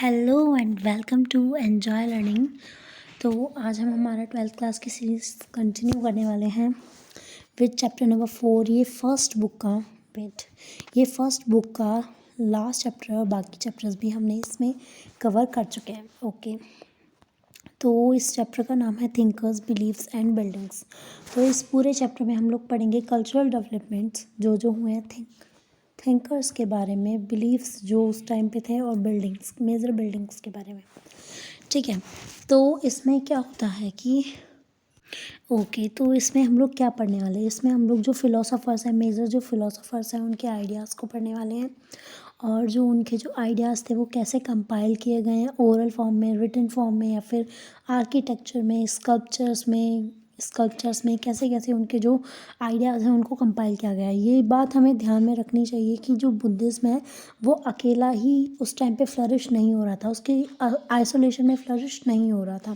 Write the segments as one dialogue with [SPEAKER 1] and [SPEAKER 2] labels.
[SPEAKER 1] Hello and welcome to enjoy learning. तो आज हम हमारा 12th क्लास की सीरीज़ कंटिन्यू करने वाले हैं विद चैप्टर नंबर 4। ये फर्स्ट बुक का लास्ट चैप्टर और बाकी चैप्टर्स भी हमने इसमें कवर कर चुके हैं। ओके, तो इस चैप्टर का नाम है थिंकर्स, बिलीव्स एंड बिल्डिंग्स। तो इस पूरे चैप्टर में हम लोग पढ़ेंगे कल्चरल डेवलपमेंट्स जो हुए हैं थिंकर्स के बारे में, बिलीव्स जो उस टाइम पे थे, और बिल्डिंग्स, मेजर बिल्डिंग्स के बारे में। ठीक है, तो इसमें क्या होता है कि तो इसमें हम लोग क्या पढ़ने वाले हैं, इसमें हम लोग जो फिलोसोफर्स हैं, मेजर जो फिलोसोफर्स हैं, उनके आइडियाज़ को पढ़ने वाले हैं, और जो उनके जो आइडियाज़ थे वो कैसे कंपाइल किए गए हैं ओरल फॉर्म में, रिटन फॉर्म में, या फिर आर्किटेक्चर में, स्कल्पचर्स में कैसे कैसे उनके जो आइडियाज़ हैं उनको कंपाइल किया गया है। ये बात हमें ध्यान में रखनी चाहिए कि जो बुद्धिज़्म है वो अकेला ही उस टाइम पे फ्लरिश नहीं हो रहा था, उसकी आइसोलेशन में फ्लरिश नहीं हो रहा था।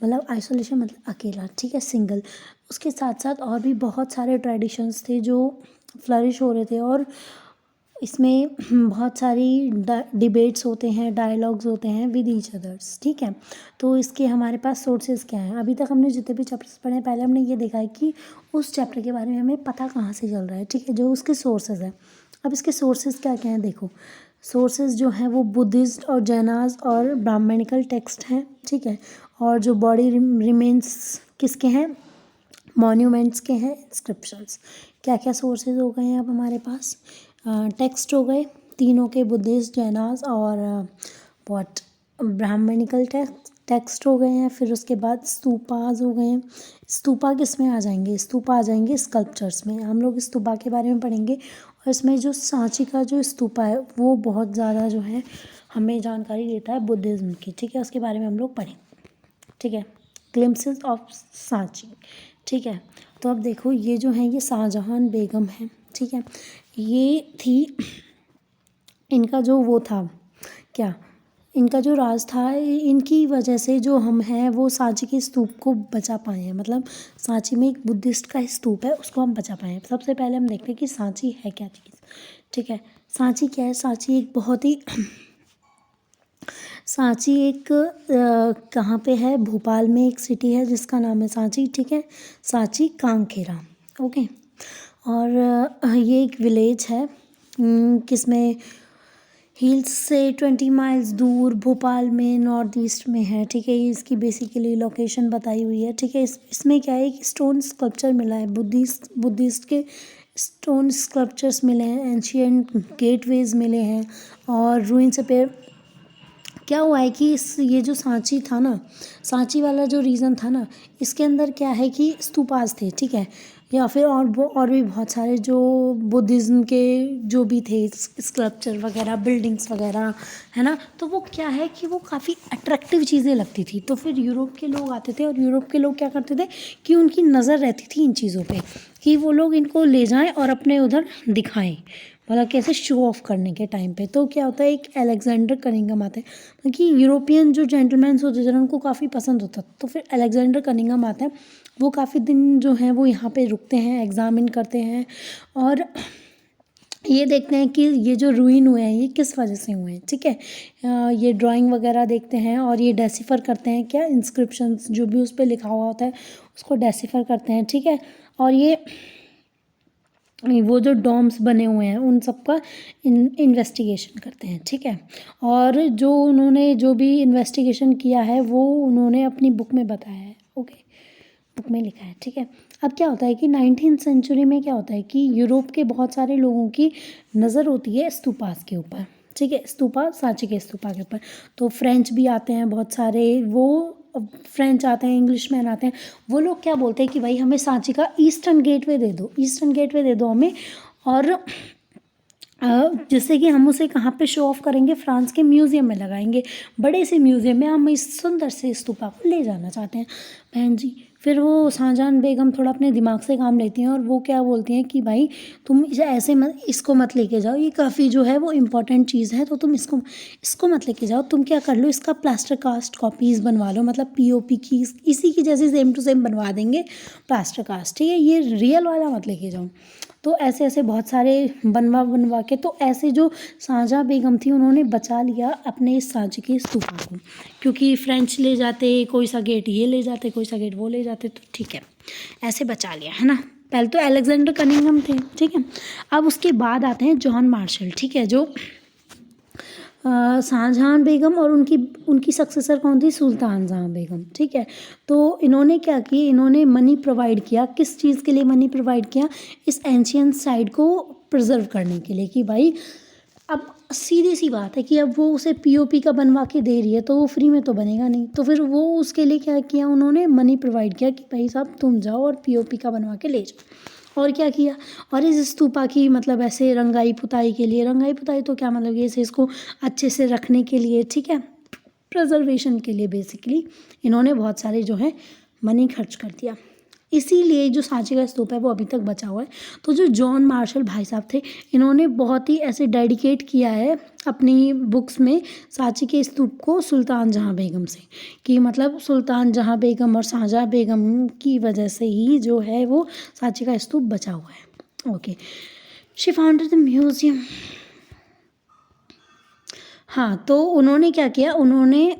[SPEAKER 1] मतलब आइसोलेशन मतलब अकेला, ठीक है, सिंगल। उसके साथ साथ और भी बहुत सारे ट्रेडिशंस थे जो फ्लरिश हो रहे थे, और इसमें बहुत सारी डिबेट्स होते हैं, डायलॉग्स होते हैं विद ईच अदर्स। ठीक है, तो इसके हमारे पास सोर्सेज क्या हैं। अभी तक हमने जितने भी चैप्टर्स पढ़े हैं, पहले हमने ये देखा है कि उस चैप्टर के बारे में हमें पता कहाँ से चल रहा है। ठीक है, जो उसके सोर्सेज हैं। अब इसके सोर्सेज क्या क्या हैं, देखो। सोर्सेज जो हैं वो बुद्धिस्ट और जैनाज और ब्राह्मणिकल टेक्स्ट हैं। ठीक है, और जो बॉडी रिमेन्स किसके हैं, मॉन्यूमेंट्स के हैं, इंस्क्रिप्शंस। क्या क्या सोर्सेज हो गए हैं अब हमारे पास, टेक्स्ट हो गए तीनों के, बुद्धिस्ट, जैनाज और ब्राह्मणिकल टेक्स्ट हो गए हैं। फिर उसके बाद स्तूपाज हो गए हैं। स्तूपा किस में आ जाएंगे, स्तूपा आ जाएंगे स्कल्पचर्स में। हम लोग स्तूपा के बारे में पढ़ेंगे, और इसमें जो सांची का जो स्तूपा है वो बहुत ज़्यादा जो है हमें जानकारी देता है बुद्धिज़्म की। ठीक है, उसके बारे में हम लोग पढ़ेंगे। ठीक है, ग्लिम्पसेस ऑफ सांची। ठीक है, तो अब देखो ये जो है ये शाहजहां बेगम है। ठीक है, ये थी, इनका जो वो था क्या, इनका जो राज था, इनकी वजह से जो हम हैं वो सांची के स्तूप को बचा पाए हैं। मतलब सांची में एक बुद्धिस्ट का स्तूप है, उसको हम बचा पाए हैं। सबसे पहले हम देखते हैं कि सांची है क्या चीज़। ठीक है, सांची क्या है, सांची एक बहुत ही सांची एक कहाँ पे है, भोपाल में एक सिटी है जिसका नाम है सांची। ठीक है, सांची कांकेरा। ओके, और ये एक विलेज है किसमें, हिल्स से 20 माइल्स दूर भोपाल में, नॉर्थ ईस्ट में है। ठीक है, ये इसकी बेसिकली लोकेशन बताई हुई है। ठीक है, इसमें क्या है, एक स्टोन स्कल्पचर मिला है, बुद्धिस्ट के स्टोन स्कल्पचर्स मिले हैं, एंशियंट गेटवेज मिले हैं, और रूइंस पे क्या हुआ है कि ये जो सांची था ना, सांची वाला जो रीज़न था ना, इसके अंदर क्या है कि स्तूपास थे। ठीक है, या फिर और भी बहुत सारे जो बुद्धिज़्म के जो भी थे स्कल्पचर वगैरह, बिल्डिंग्स वगैरह, है ना। तो वो क्या है कि वो काफ़ी अट्रैक्टिव चीज़ें लगती थी। तो फिर यूरोप के लोग आते थे, और यूरोप के लोग क्या करते थे कि उनकी नज़र रहती थी इन चीज़ों पे, कि वो लोग इनको ले जाएं और अपने उधर दिखाएं, मतलब कैसे शो ऑफ करने के टाइम पे। तो क्या होता है, एक अलेक्जेंडर कनिंघम आता है, क्योंकि यूरोपियन जो जेंटलमैन होते थे उनको काफ़ी पसंद होता। तो फिर अलेक्जेंडर कनिंघम आता है, वो काफ़ी दिन जो है वो यहाँ पे रुकते हैं, एग्जामिन करते हैं, और ये देखते हैं कि ये जो रूइन हुए हैं ये किस वजह से हुए हैं। ठीक है, ये ड्राइंग वगैरह देखते हैं, और ये डेसिफर करते हैं, क्या इंस्क्रिप्शंस जो भी उस पर लिखा हुआ होता है उसको डेसिफर करते हैं। ठीक है, और ये वो जो डॉम्स बने हुए हैं उन सब का इन्वेस्टिगेशन करते हैं। ठीक है, और जो उन्होंने जो भी इन्वेस्टिगेशन किया है वो उन्होंने अपनी बुक में बताया है। ओके, बुक में लिखा है। ठीक है, अब क्या होता है कि 19th सेंचुरी में क्या होता है कि यूरोप के बहुत सारे लोगों की नज़र होती है स्तूपास के ऊपर। ठीक है, स्तूपा, सांची के स्तूपा के ऊपर। तो फ्रेंच भी आते हैं बहुत सारे, वो फ्रेंच आते हैं, इंग्लिश मैन आते हैं। वो लोग क्या बोलते हैं कि भाई हमें सांची का ईस्टर्न गेटवे दे दो, ईस्टर्न गेटवे दे दो हमें, और जिससे कि हम उसे कहाँ पे शो ऑफ करेंगे, फ्रांस के म्यूज़ियम में लगाएंगे, बड़े से म्यूज़ियम में हम इस सुंदर से स्तूपा को ले जाना चाहते हैं बहन जी। फिर वो शाहजहां बेगम थोड़ा अपने दिमाग से काम लेती हैं, और वो क्या बोलती हैं कि भाई तुम इसे ऐसे मत, इसको मत लेके जाओ, ये काफ़ी जो है वो इम्पोर्टेंट चीज़ है, तो तुम इसको मत लेके जाओ। तुम क्या कर लो, इसका प्लास्टर कास्ट कॉपीज़ बनवा लो, मतलब पीओपी की इसी की जैसी सेम टू सेम बनवा देंगे प्लास्टर कास्ट। ठीक है, ये रियल वाला मत लेके जाओ। तो ऐसे ऐसे बहुत सारे बनवा के, तो ऐसे जो शाहजहाँ बेगम थी उन्होंने बचा लिया अपने इस सांची के स्तूपा को, क्योंकि फ्रेंच ले जाते, कोई सा गेट ये ले जाते, कोई सा गेट वो ले जाते, तो ठीक है ऐसे बचा लिया, है ना। पहले तो अलेक्जेंडर कनिंघम थे, ठीक है। अब उसके बाद आते हैं जॉन मार्शल, ठीक है, जो शाहजहाँ बेगम और उनकी सक्सेसर कौन थी, सुल्तान जहाँ बेगम, ठीक है। तो इन्होंने क्या किया, इन्होंने मनी प्रोवाइड किया, किस चीज़ के लिए मनी प्रोवाइड किया, इस एंशियंट साइट को प्रिजर्व करने के लिए, कि भाई अब सीधी सी बात है कि अब वो उसे पीओपी का बनवा के दे रही है तो वो फ्री में तो बनेगा नहीं, तो फिर वो उसके लिए क्या किया, उन्होंने मनी प्रोवाइड किया कि भाई साहब तुम जाओ और पीओपी का बनवा के ले जाओ। और क्या किया, और इस स्तूपा की मतलब ऐसे रंगाई पुताई के लिए, रंगाई पुताई तो क्या मतलब, ये इसको अच्छे से रखने के लिए, ठीक है, प्रिजर्वेशन के लिए बेसिकली इन्होंने बहुत सारे जो है मनी खर्च कर दिया, इसीलिए जो सांची का स्तूप है वो अभी तक बचा हुआ है। तो जो जॉन मार्शल भाई साहब थे, इन्होंने बहुत ही ऐसे डेडिकेट किया है अपनी बुक्स में सांची के स्तूप को सुल्तान जहाँ बेगम से, कि मतलब सुल्तान जहाँ बेगम और शाहजहाँ बेगम की वजह से ही जो है वो सांची का स्तूप बचा हुआ है। Okay, she founded the museum. हाँ, तो उन्होंने क्या किया, उन्होंने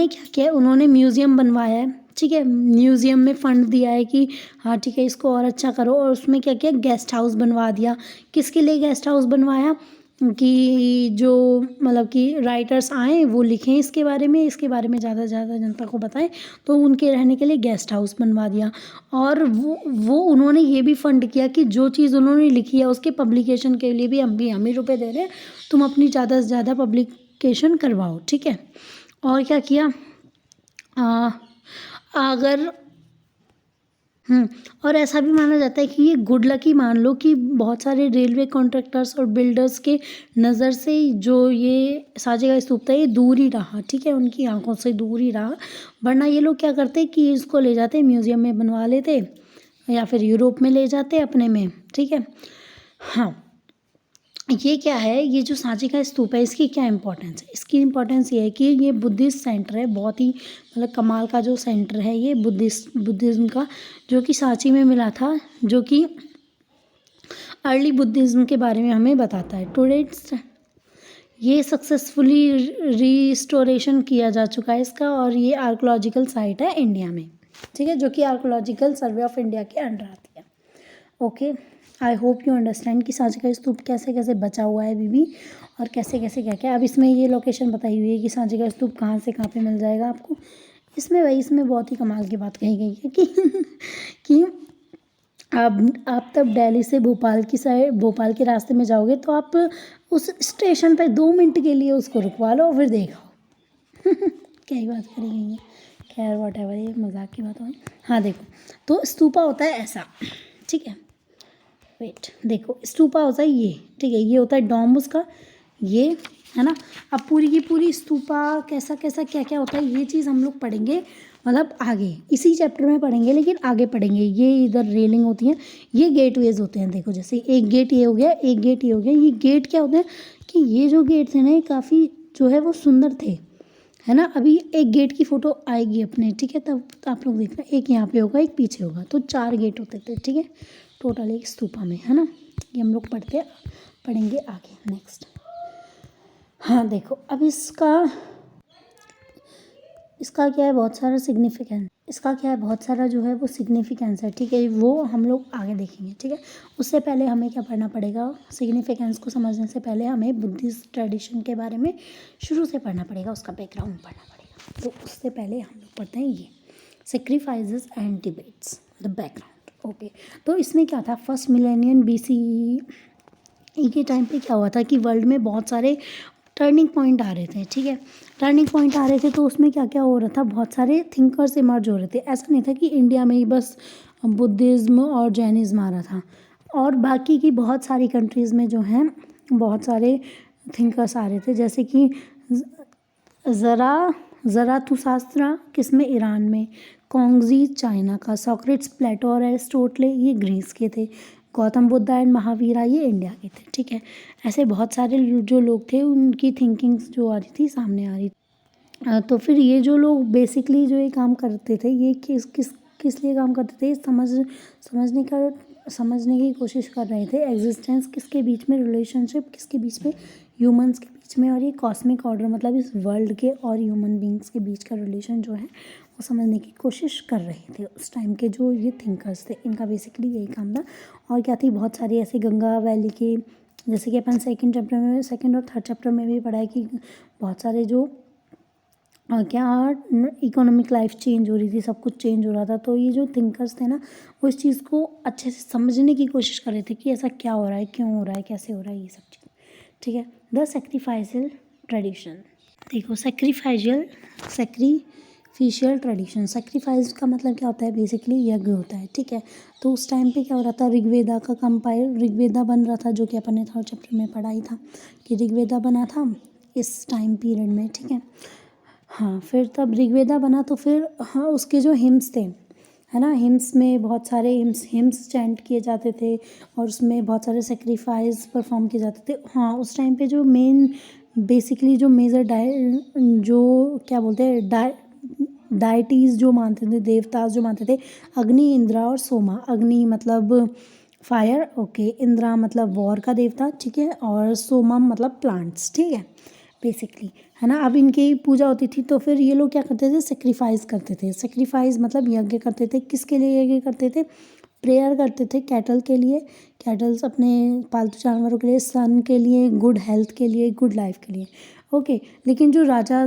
[SPEAKER 1] क्या किया, उन्होंने म्यूज़ियम बनवाया है, ठीक है, म्यूज़ियम में फ़ंड दिया है कि हाँ ठीक है इसको और अच्छा करो, और उसमें क्या किया, गेस्ट हाउस बनवा दिया। किसके लिए गेस्ट हाउस बनवाया, कि जो मतलब कि राइटर्स आएँ वो लिखें इसके बारे में ज़्यादा से ज़्यादा जनता को बताएं, तो उनके रहने के लिए गेस्ट हाउस बनवा दिया। और वो उन्होंने ये भी फंड किया कि जो चीज़ उन्होंने लिखी है उसके पब्लिकेशन के लिए भी हम ही रुपए दे रहे हैं, तुम अपनी ज़्यादा से ज़्यादा पब्लिकेशन करवाओ, ठीक है। और क्या किया, अगर और ऐसा भी माना जाता है कि ये गुड लक ही मान लो कि बहुत सारे रेलवे कॉन्ट्रैक्टर्स और बिल्डर्स के नज़र से जो ये सांची का स्तूप था ये दूर ही रहा, ठीक है, उनकी आंखों से दूर ही रहा, वरना ये लोग क्या करते कि इसको ले जाते म्यूज़ियम में बनवा लेते या फिर यूरोप में ले जाते अपने में, ठीक है। हाँ, ये क्या है, ये जो सांची का स्तूप है इसकी क्या इंपॉर्टेंस है, इसकी इंपॉर्टेंस ये है कि ये बुद्धिस्ट सेंटर है, बहुत ही मतलब कमाल का जो सेंटर है ये बुद्धिज़्म का, जो कि सांची में मिला था, जो कि अर्ली बुद्धिज़्म के बारे में हमें बताता है। टुडे ये सक्सेसफुली रिस्टोरेशन किया जा चुका है इसका, और ये आर्कोलॉजिकल साइट है इंडिया में, ठीक है, जो कि आर्कोलॉजिकल सर्वे ऑफ इंडिया के अंडर आती है। Okay, I hope you understand कि सांची का स्तूप कैसे कैसे बचा हुआ है अभी भी, और कैसे कैसे क्या क्या। अब इसमें ये लोकेशन बताई हुई है कि सांची का स्तूप कहाँ से कहाँ पे मिल जाएगा आपको। इसमें बहुत ही कमाल की बात कही गई है कि आप तब दिल्ली से भोपाल के रास्ते में जाओगे तो आप उस स्टेशन पे 2 मिनट के लिए उसको रुकवा लो और फिर देखो क्या ही बात करी गई है। खैर व्हाटएवर, ये मजाक की बात है। हाँ देखो, तो स्तूपा होता है ऐसा, ठीक है, वेट देखो, स्तूपा होता है ये, ठीक है, ये होता है डोम उसका, ये है ना। अब पूरी की पूरी स्तूपा कैसा कैसा क्या क्या होता है ये चीज़ हम लोग पढ़ेंगे, मतलब आगे इसी चैप्टर में पढ़ेंगे, लेकिन आगे पढ़ेंगे। ये इधर रेलिंग होती है, ये गेटवेज होते हैं, देखो जैसे एक गेट ये हो गया, एक गेट ये हो गया। ये गेट क्या होते हैं कि ये जो गेट थे ना ये काफ़ी जो है वो सुंदर थे, है ना। अभी एक गेट की फ़ोटो आएगी अपने, ठीक है, तब आप लोग देखना, एक यहाँ पे होगा एक पीछे होगा, तो 4 गेट होते थे, ठीक है, टोटल एक स्तूपा में, है ना। ये हम लोग पढ़ेंगे आगे नेक्स्ट। हाँ देखो, अब इसका क्या है, बहुत सारा सिग्निफिकेंस, इसका क्या है, बहुत सारा जो है वो सिग्निफिकेंस है, ठीक है, वो हम लोग आगे देखेंगे, ठीक है। उससे पहले हमें क्या पढ़ना पड़ेगा, सिग्निफिकेंस को समझने से पहले हमें बुद्धिस्ट ट्रेडिशन के बारे में शुरू से पढ़ना पड़ेगा, उसका बैकग्राउंड पढ़ना पड़ेगा। तो उससे पहले हम लोग पढ़ते हैं ये sacrifices and debates, the background. Okay, तो इसमें क्या था, फर्स्ट मिलेनियम BCE के टाइम पे क्या हुआ था कि वर्ल्ड में बहुत सारे टर्निंग पॉइंट आ रहे थे, ठीक है, टर्निंग पॉइंट आ रहे थे। तो उसमें क्या क्या हो रहा था, बहुत सारे थिंकर्स इमर्ज हो रहे थे। ऐसा नहीं था कि इंडिया में ही बस बुद्धिज़्म और जैनिज़्म आ रहा था, और बाकी की बहुत सारी कंट्रीज़ में जो हैं बहुत सारे थिंकर्स आ रहे थे, जैसे कि ज़राथुस्त्रा किसमें, ईरान में, कॉन्गजी चाइना का, सॉक्रेट्स प्लेटो और एरिस्टोटले ये ग्रीस के थे, गौतम बुद्ध एंड महावीरा ये इंडिया के थे, ठीक है। ऐसे बहुत सारे जो लोग थे उनकी थिंकिंग्स जो आ रही थी सामने आ रही थी। तो फिर ये जो लोग बेसिकली जो ये काम करते थे, ये किस लिए काम करते थे, समझने का समझने की कोशिश कर रहे थे एग्जिस्टेंस किसके बीच में, रिलेशनशिप किसके बीच में, ह्यूमंस के बीच में, और ये कॉस्मिक ऑर्डर मतलब इस वर्ल्ड के और ह्यूमन बींग्स के बीच का रिलेशन जो है वो समझने की कोशिश कर रहे थे उस टाइम के जो ये थिंकर्स थे। इनका बेसिकली यही काम था। और क्या थी, बहुत सारी ऐसे गंगा वैली के, जैसे कि अपन सेकंड चैप्टर में, सेकंड और थर्ड चैप्टर में भी पढ़ा है कि बहुत सारे जो क्या इकोनॉमिक लाइफ चेंज हो रही थी, सब कुछ चेंज हो रहा था। तो ये जो थिंकर्स थे ना वो इस चीज़ को अच्छे से समझने की कोशिश कर रहे थे कि ऐसा क्या हो रहा है, क्यों हो रहा है, कैसे हो रहा है, ये सब चीज़। ठीक है। द सेक्रीफाइशियल ट्रेडिशन, देखो सेक्रीफिशियल ट्रेडिशन, सेक्रीफाइस का मतलब क्या होता है, बेसिकली यज्ञ होता है। ठीक है। तो उस टाइम पे क्या हो रहा था, ऋग्वेदा का कंपाइल, ऋग्वेदा बन रहा था, जो कि अपन ने थर्ड चैप्टर में पढ़ा ही था कि ऋग्वेदा बना था इस टाइम पीरियड में। ठीक है। हाँ, फिर तब ऋग्वेदा बना तो फिर हाँ उसके जो हिम्स थे, है ना, हिम्स में बहुत सारे हिम्स चैंट किए जाते थे और उसमें बहुत सारे सेक्रीफाइस परफॉर्म किए जाते थे। हाँ, उस टाइम पे जो मेन बेसिकली जो मेजर जो क्या बोलते हैं डाइटीज़ जो मानते थे, देवता जो मानते थे, अग्नि, इंद्रा और सोमा। अग्नि मतलब फायर, ओके, इंद्रा मतलब वॉर का देवता, ठीक है, और सोमम मतलब प्लांट्स। ठीक है, बेसिकली, है ना। अब इनकी पूजा होती थी तो फिर ये लोग क्या करते थे, सेक्रीफाइस करते थे। सेक्रीफाइस मतलब यज्ञ करते थे। किसके लिए यज्ञ करते थे, प्रेयर करते थे कैटल के लिए, कैटल्स अपने पालतू जानवरों के लिए, सन के लिए, गुड हेल्थ के लिए, गुड लाइफ के लिए। ओके। लेकिन जो राजा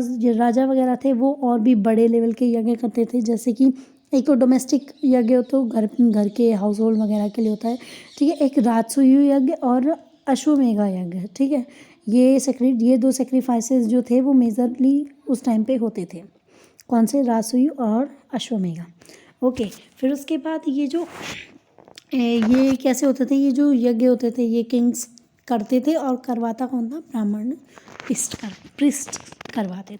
[SPEAKER 1] वगैरह थे वो और भी बड़े लेवल के यज्ञ करते थे, जैसे कि एक तो डोमेस्टिक यज्ञ हो तो घर के हाउस होल्ड वगैरह के लिए होता है। ठीक है। एक राजसूय यज्ञ और अश्वमेधा यज्ञ। ठीक है। ये दो सेक्रीफाइसेस जो थे वो मेजरली उस टाइम पे होते थे। कौन से, राजसूय और अश्वमेधा। ओके। फिर उसके बाद ये कैसे होते थे, ये जो यज्ञ होते थे ये किंग्स करते थे और करवाता कौन था, ब्राह्मण प्रिस्ट करवाते थे।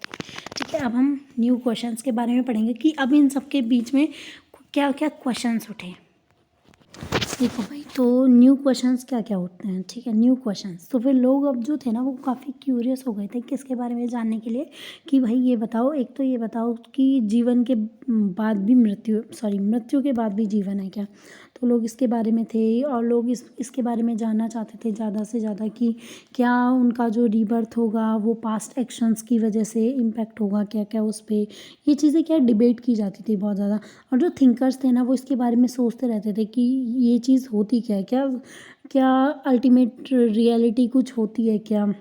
[SPEAKER 1] ठीक है। अब हम न्यू क्वेश्चंस के बारे में पढ़ेंगे कि अब इन सब के बीच में क्या क्या क्वेश्चंस उठे। देखो भाई, तो न्यू क्वेश्चंस क्या क्या होते हैं। ठीक है, न्यू क्वेश्चंस। तो फिर लोग अब जो थे ना वो काफ़ी क्यूरियस हो गए थे किसके बारे में जानने के लिए, कि भाई ये बताओ, एक तो ये बताओ कि जीवन के बाद भी मृत्यु के बाद भी जीवन है क्या। तो लोग इसके बारे में थे और लोग इसके बारे में जानना चाहते थे ज़्यादा से ज़्यादा कि क्या उनका जो रीबर्थ होगा वो पास्ट एक्शंस की वजह से इम्पैक्ट होगा क्या क्या उस पर। ये चीज़ें क्या डिबेट की जाती थी बहुत ज़्यादा। और जो थिंकर्स थे ना वो इसके बारे में सोचते रहते थे कि ये चीज़ होती क्या है, क्या क्या अल्टीमेट रियलिटी कुछ होती है क्या।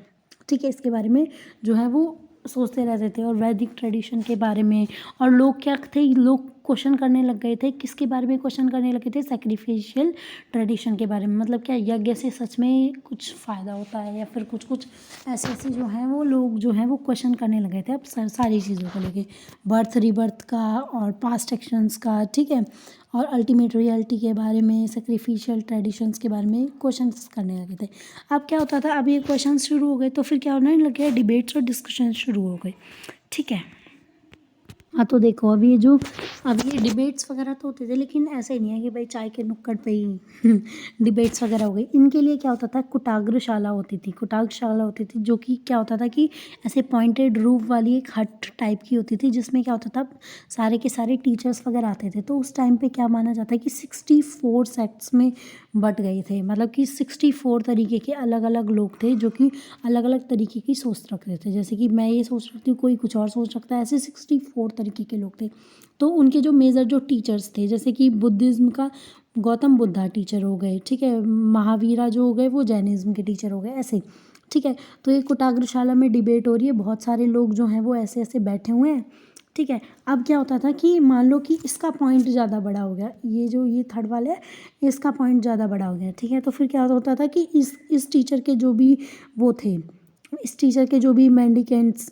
[SPEAKER 1] ठीक है, इसके बारे में जो है वो सोचते रहते थे। और वैदिक ट्रेडिशन के बारे में, और लोग क्या थे, लोग क्वेश्चन करने लग गए थे किसके बारे में, क्वेश्चन करने लगे थे सेक्रीफिशियल ट्रेडिशन के बारे में। मतलब क्या यज्ञ से सच में कुछ फ़ायदा होता है या फिर कुछ ऐसे जो हैं वो लोग जो हैं वो क्वेश्चन करने लगे थे अब सारी चीज़ों को लेके, बर्थ रीबर्थ का और पास्ट एक्शंस का। ठीक है। और अल्टीमेट रियलिटी के बारे में, सेक्रीफिशियल ट्रेडिशंस के बारे में क्वेश्चंस करने लगे थे। अब क्या होता था, अब ये क्वेश्चन शुरू हो गए तो फिर क्या होने लग गया, डिबेट्स और डिस्कशन शुरू हो गए। ठीक है। हाँ, तो देखो अब ये डिबेट्स वगैरह तो होते थे, लेकिन ऐसे नहीं है कि भाई चाय के नुक्कड़ पे ही डिबेट्स वगैरह हो गई। इनके लिए क्या होता था, कुटाग्रशाला होती थी, जो कि क्या होता था कि ऐसे पॉइंटेड रूफ वाली एक हट टाइप की होती थी, जिसमें क्या होता था सारे के सारे टीचर्स वगैरह आते थे। तो उस टाइम पे क्या माना जाता है कि 64 सेक्ट्स में बट गए थे, मतलब कि 64 तरीके के अलग अलग लोग थे जो कि अलग अलग तरीके की सोच रखते थे। जैसे कि मैं ये सोच रखती हूँ, कोई कुछ और सोच रखता है, ऐसे 64 तरीके के लोग थे। तो उनके जो मेजर जो टीचर्स थे, जैसे कि बुद्धिज़्म का गौतम बुद्धा टीचर हो गए। ठीक है। महावीरा जो हो गए वो जैनिज़्म के टीचर हो गए, ऐसे। ठीक है। तो ये कुटाग्रशाला में डिबेट हो रही है, बहुत सारे लोग जो हैं वो ऐसे ऐसे बैठे हुए हैं। ठीक है। अब क्या होता था कि मान लो कि इसका पॉइंट ज़्यादा बड़ा हो गया, ये थर्ड वाले है, इसका पॉइंट ज़्यादा बड़ा हो गया। ठीक है। तो फिर क्या होता था कि इस टीचर के जो भी वो थे, इस टीचर के जो भी मेंडिकेंट्स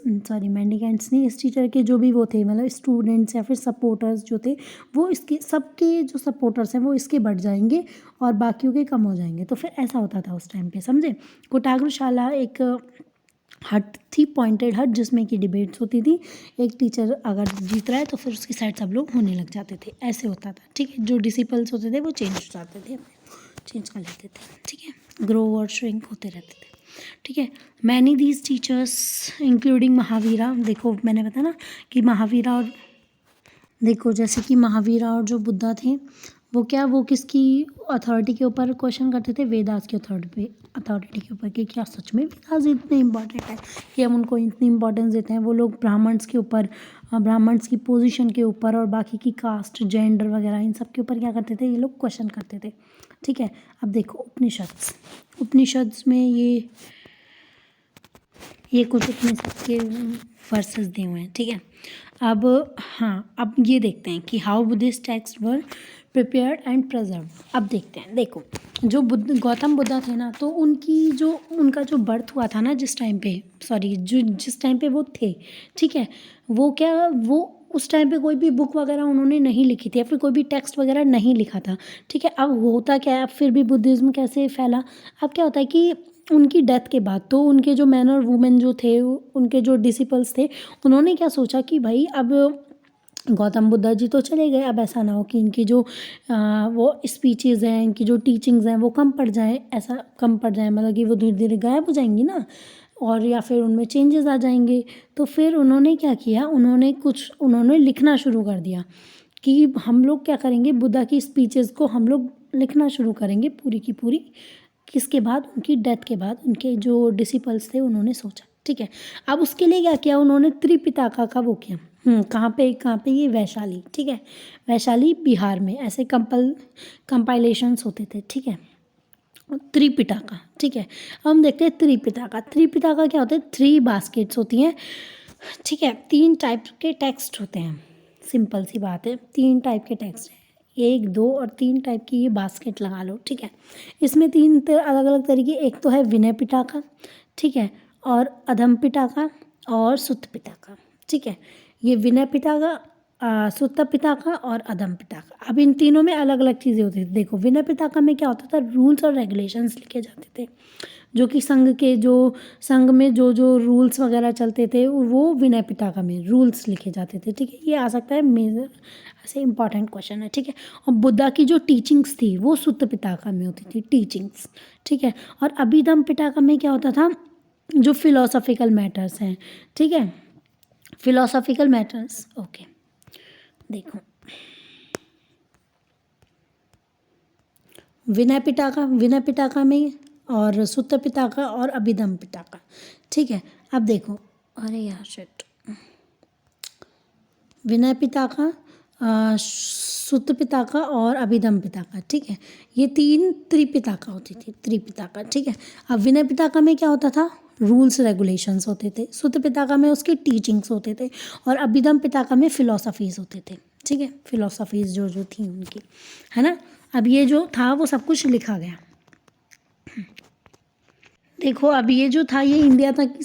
[SPEAKER 1] नहीं, इस टीचर के जो भी वो थे, मतलब स्टूडेंट्स या फिर सपोर्टर्स जो थे, वो इसके सबके जो सपोर्टर्स हैं वो इसके बढ़ जाएंगे और बाकियों के कम हो जाएंगे। तो फिर ऐसा होता था उस टाइम पे, समझे। कुटाग्रशाला एक हट थी, पॉइंटेड हट, जिसमें कि डिबेट्स होती थी। एक टीचर अगर जीत रहा है तो फिर उसकी साइड सब लोग होने लग जाते थे, ऐसे होता था। ठीक है। जो डिसिपल्स होते थे वो चेंज हो जाते थे, चेंज कर लेते थे। ठीक है। ग्रो और श्रिंक होते रहते थे। ठीक है। Many these teachers including Mahavira, देखो मैंने बताया ना कि महावीरा और, देखो जैसे कि महावीरा और जो बुद्धा थे वो किसकी अथॉरिटी के ऊपर क्वेश्चन करते थे? वेदास की अथॉरिटी के ऊपर, कि क्या सच में वेदास इतने इंपॉर्टेंट है कि हम उनको इतनी इंपॉर्टेंस देते हैं। वो लोग ब्राह्मण्स के ऊपर, ब्राह्मण्स की पोजीशन के ऊपर और बाकी की कास्ट, जेंडर वगैरह इन सब के ऊपर क्या करते थे? ये लोग क्वेश्चन करते थे। ठीक है, अब देखो उपनिषद में ये कुछ उपनिषद के वर्सेस दिए हुए हैं। ठीक है, अब हाँ, अब ये देखते हैं कि how Buddhist text were prepared and preserve. अब देखते हैं, देखो जो गौतम बुद्धा थे ना, तो उनका जो बर्थ हुआ था ना, जिस टाइम पे वो थे, ठीक है, वो उस टाइम पे कोई भी बुक वगैरह उन्होंने नहीं लिखी थी या फिर कोई भी टेक्स्ट वगैरह नहीं लिखा था। ठीक है, अब होता क्या है, अब फिर भी बुद्धिज़्म कैसे फैला? अब क्या होता है कि उनकी डेथ के बाद तो उनके जो मैन और वुमेन जो थे, उनके जो डिसिपल्स थे, उन्होंने क्या सोचा कि भाई अब गौतम बुद्धा जी तो चले गए, अब ऐसा ना हो कि इनकी जो वो स्पीचेज़ हैं, इनकी जो टीचिंग्स हैं वो कम पड़ जाए, मतलब कि वो धीरे धीरे गायब हो जाएंगी ना, और या फिर उनमें चेंजेस आ जाएंगे। तो फिर उन्होंने क्या किया, उन्होंने लिखना शुरू कर दिया कि हम लोग क्या करेंगे, बुद्धा की स्पीचेज़ को हम लोग लिखना शुरू करेंगे पूरी की पूरी। किसके बाद? उनकी डेथ के बाद उनके जो डिसिपल्स थे उन्होंने सोचा। ठीक है, अब उसके लिए क्या किया उन्होंने? त्रिपिटका का वो किया। कहाँ पे? ये वैशाली। ठीक है, वैशाली बिहार में ऐसे कंपाइलेशंस होते थे। ठीक है, त्रिपिटका। ठीक है, अब हम देखते हैं त्रिपिटका क्या होते हैं? 3 बास्केट्स होती हैं। ठीक है, 3 टाइप के टेक्स्ट होते हैं। सिंपल सी बात है, 3 टाइप के टेक्स्ट हैं, 1, 2 और 3 टाइप की ये बास्केट लगा लो। ठीक है, इसमें 3 अलग अलग तरीके, एक तो है विनय पिटका, ठीक है, और अधम पिटका और सुत्त पिटका। ठीक है, ये विनय पिटका, सुत्त पिटका और अधम पिटका। अब इन तीनों में अलग अलग चीज़ें होती थी। देखो विनय पिटका में क्या होता था? रूल्स और रेगुलेशंस लिखे जाते थे, जो कि संघ में जो रूल्स वगैरह चलते थे वो विनय पिटका में रूल्स लिखे जाते थे। ठीक है, ये आ सकता है मेजर ऐसे इंपॉर्टेंट क्वेश्चन है। ठीक है, और बुद्धा की जो टीचिंग्स थी वो सुत्त पिटका में होती थी, टीचिंग्स। ठीक है, और अभिधम पिटका में क्या होता था? जो फिलोसॉफिकल मैटर्स हैं। ठीक है, फिलोसॉफिकल मैटर्स। ओके, देखो विनय पिटका में, और सुत्त पिटका और अभिधम पिटका। ठीक है, अब देखो, अरे यार शिट, विनय पिटका, सुत्त पिटका और अभिधम पिटका। ठीक है, ये 3 त्रिपिटका होती थी, त्रिपिटका। ठीक है, अब विनय पिटका में क्या होता था? रूल्स रेगुलेशंस होते थे। सुत्त पिटका में उसके टीचिंग्स होते थे, और अभिधम पिटका में फिलोसफीज होते थे। ठीक है, फिलोसफीज जो थी उनकी, है ना। अब ये जो था वो सब कुछ लिखा गया। देखो अब ये जो था ये इंडिया तक ही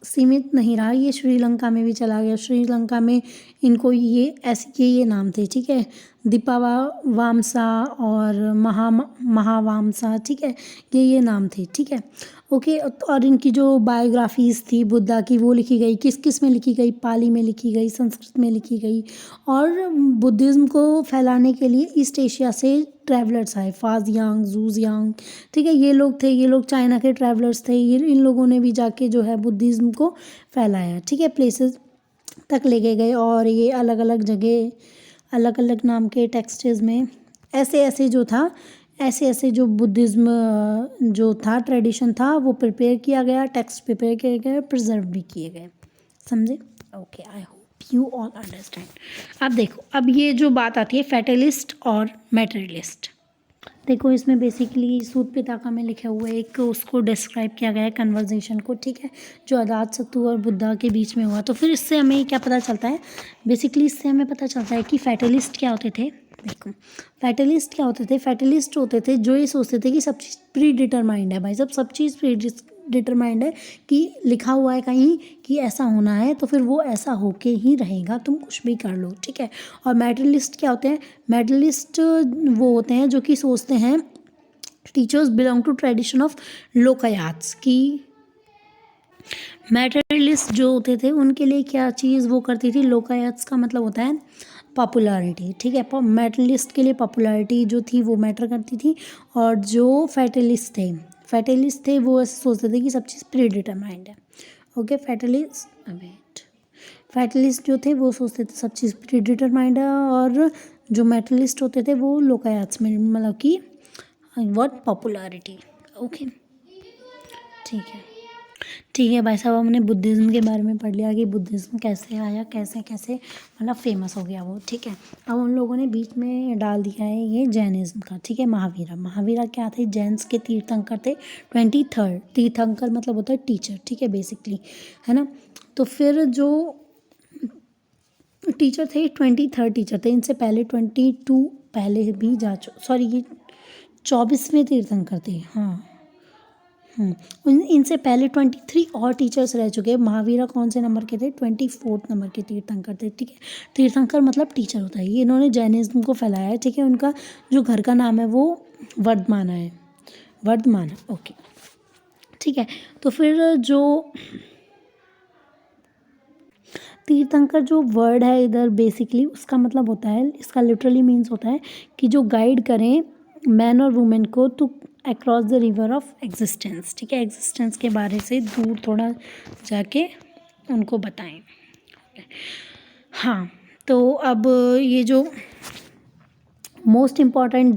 [SPEAKER 1] सीमित नहीं रहा, ये श्रीलंका में भी चला गया। श्रीलंका में इनको ये नाम थे। ठीक है, दीपावामसा और महावामसा। ठीक है, ये नाम थे। ठीक है, ओके, और इनकी जो बायोग्राफीज़ थी बुद्धा की वो लिखी गई, किस किस में लिखी गई? पाली में लिखी गई, संस्कृत में लिखी गई। और बुद्धिज़्म को फैलाने के लिए ईस्ट एशिया से ट्रैवलर्स आए, फाजियांग, जूजियांग। ठीक है, ये लोग चाइना के ट्रैवलर्स थे। इन लोगों ने भी जाके जो है बुद्धिज़्म को फैलाया। ठीक है, प्लेसेस तक लेके गए, और ये अलग अलग जगह, अलग अलग नाम के टेक्स्ट्स में ऐसे जो बुद्धिज़्म जो था, ट्रेडिशन था, वो प्रिपेयर किया गया, टेक्स्ट प्रिपेयर किए गए, प्रिजर्व भी किए गए। समझे? Okay, I hope you all understand. अब देखो, अब ये जो बात आती है फैटलिस्ट और मैटेरियलिस्ट। देखो इसमें बेसिकली सुत्त पिटका में लिखे हुए एक उसको डिस्क्राइब किया गया है, कन्वर्जेशन को। ठीक है, जो अजातशत्रु और बुद्धा के बीच में हुआ। तो फिर इससे हमें क्या पता चलता है? बेसिकली इससे हमें पता चलता है कि फैटलिस्ट क्या होते थे। देखो फैटलिस्ट क्या होते थे? फैटलिस्ट होते थे जो ये सोचते थे कि सब चीज़ प्री डिटरमाइंड है। भाई सब चीज़ प्री डिटरमाइंड है, कि लिखा हुआ है कहीं कि ऐसा होना है, तो फिर वो ऐसा होके ही रहेगा, तुम कुछ भी कर लो। ठीक है, और मैटेरियलिस्ट क्या होते हैं? मैटेरियलिस्ट वो होते हैं जो कि सोचते हैं, teachers belong to tradition of Lokayatas, की मैटेरियलिस्ट जो होते थे उनके लिए क्या चीज़ वो करती थी? लोकायत्स का मतलब होता है पॉपुलैरिटी। ठीक है, मैटेरियलिस्ट के लिए पॉपुलैरिटी जो थी वो मैटर करती थी, और जो फैटलिस्ट थे वो ऐसे सोचते थे कि सब चीज़ प्री डिटरमाइंड है। ओके, फैटलिस्ट जो थे वो सोचते थे सब चीज़ प्री डिटरमाइंड है, और जो मेटलिस्ट होते थे वो लोकायत्स में, मतलब कि व्हाट पॉपुलैरिटी। ओके, ठीक है। ठीक है भाई साहब, हमने बुद्धिज़्म के बारे में पढ़ लिया कि बुद्धिज़्म कैसे आया, कैसे कैसे मतलब फेमस हो गया वो। ठीक है, अब उन लोगों ने बीच में डाल दिया है ये जैनिज़्म का। ठीक है, महावीरा, महावीरा क्या थे, जैन्स के तीर्थंकर थे। 23rd तीर्थंकर मतलब होता है टीचर। ठीक है, बेसिकली, है ना। तो फिर जो टीचर थे 23rd टीचर थे, इनसे पहले 22 पहले भी जा सॉरी ये 24वें तीर्थंकर थे। हाँ, इनसे पहले 23 और टीचर्स रह चुके हैं। महावीरा कौन से नंबर के थे, 24th नंबर के तीर्थंकर थे। ठीक है, तीर्थंकर मतलब टीचर होता है। ये इन्होंने जैनिज्म को फैलाया है। ठीक है, उनका जो घर का नाम है वो वर्धमाना है, वर्धमाना। ओके, ठीक है। तो फिर जो तीर्थंकर जो वर्ड है इधर बेसिकली उसका मतलब होता है, इसका लिटरली मीन्स होता है कि जो गाइड करें मैन और वुमेन को to across the river of existence. ठीक है, एग्जिस्टेंस के बारे से दूर थोड़ा जाके उनको बताएं। हाँ, तो अब ये जो मोस्ट इम्पॉर्टेंट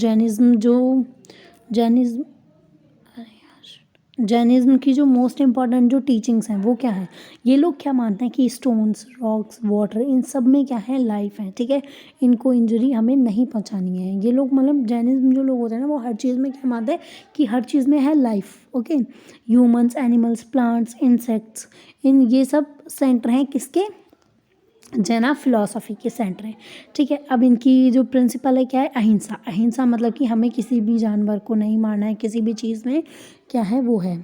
[SPEAKER 1] जैनिज्म की जो मोस्ट इम्पॉर्टेंट जो टीचिंग्स हैं वो क्या है, ये लोग क्या मानते हैं कि स्टोन्स, रॉक्स, वाटर, इन सब में क्या है, लाइफ है। ठीक है, इनको इंजरी हमें नहीं पहुंचानी है। ये लोग मतलब जैनिज्म जो लोग होते हैं ना वो हर चीज़ में क्या मानते हैं कि हर चीज़ में है life. Okay, humans, animals, plants, insects, इन ये सब सेंटर हैं किसके, जैना फिलॉसफी के सेंटर हैं। ठीक है, अब इनकी जो प्रिंसिपल है क्या है, अहिंसा। अहिंसा मतलब कि हमें किसी भी जानवर को नहीं मारना है, किसी भी चीज़ में क्या है वो है,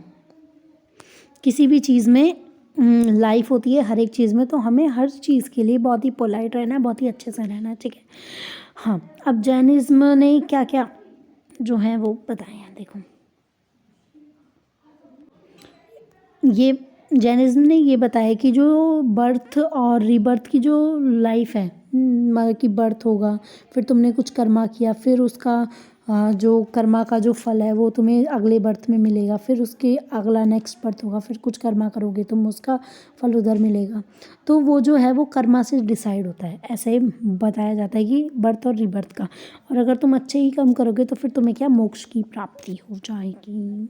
[SPEAKER 1] किसी भी चीज़ में लाइफ होती है हर एक चीज़ में, तो हमें हर चीज़ के लिए बहुत ही पोलाइट रहना है, बहुत ही अच्छे से रहना है। ठीक है, हाँ। अब जैनिज्म ने क्या क्या जो है वो बताए हैं, देखो ये जैनिज्म ने ये बताया कि जो बर्थ और रीबर्थ की जो लाइफ है, मतलब कि बर्थ होगा, फिर तुमने कुछ कर्मा किया, फिर उसका जो कर्मा का जो फल है वो तुम्हें अगले बर्थ में मिलेगा, फिर उसके अगला नेक्स्ट बर्थ होगा, फिर कुछ कर्मा करोगे तुम, उसका फल उधर मिलेगा। तो वो जो है वो कर्मा से डिसाइड होता है, ऐसे ही बताया जाता है कि बर्थ और रीबर्थ का। और अगर तुम अच्छे ही कर्म करोगे तो फिर तुम्हें क्या, मोक्ष की प्राप्ति हो जाएगी।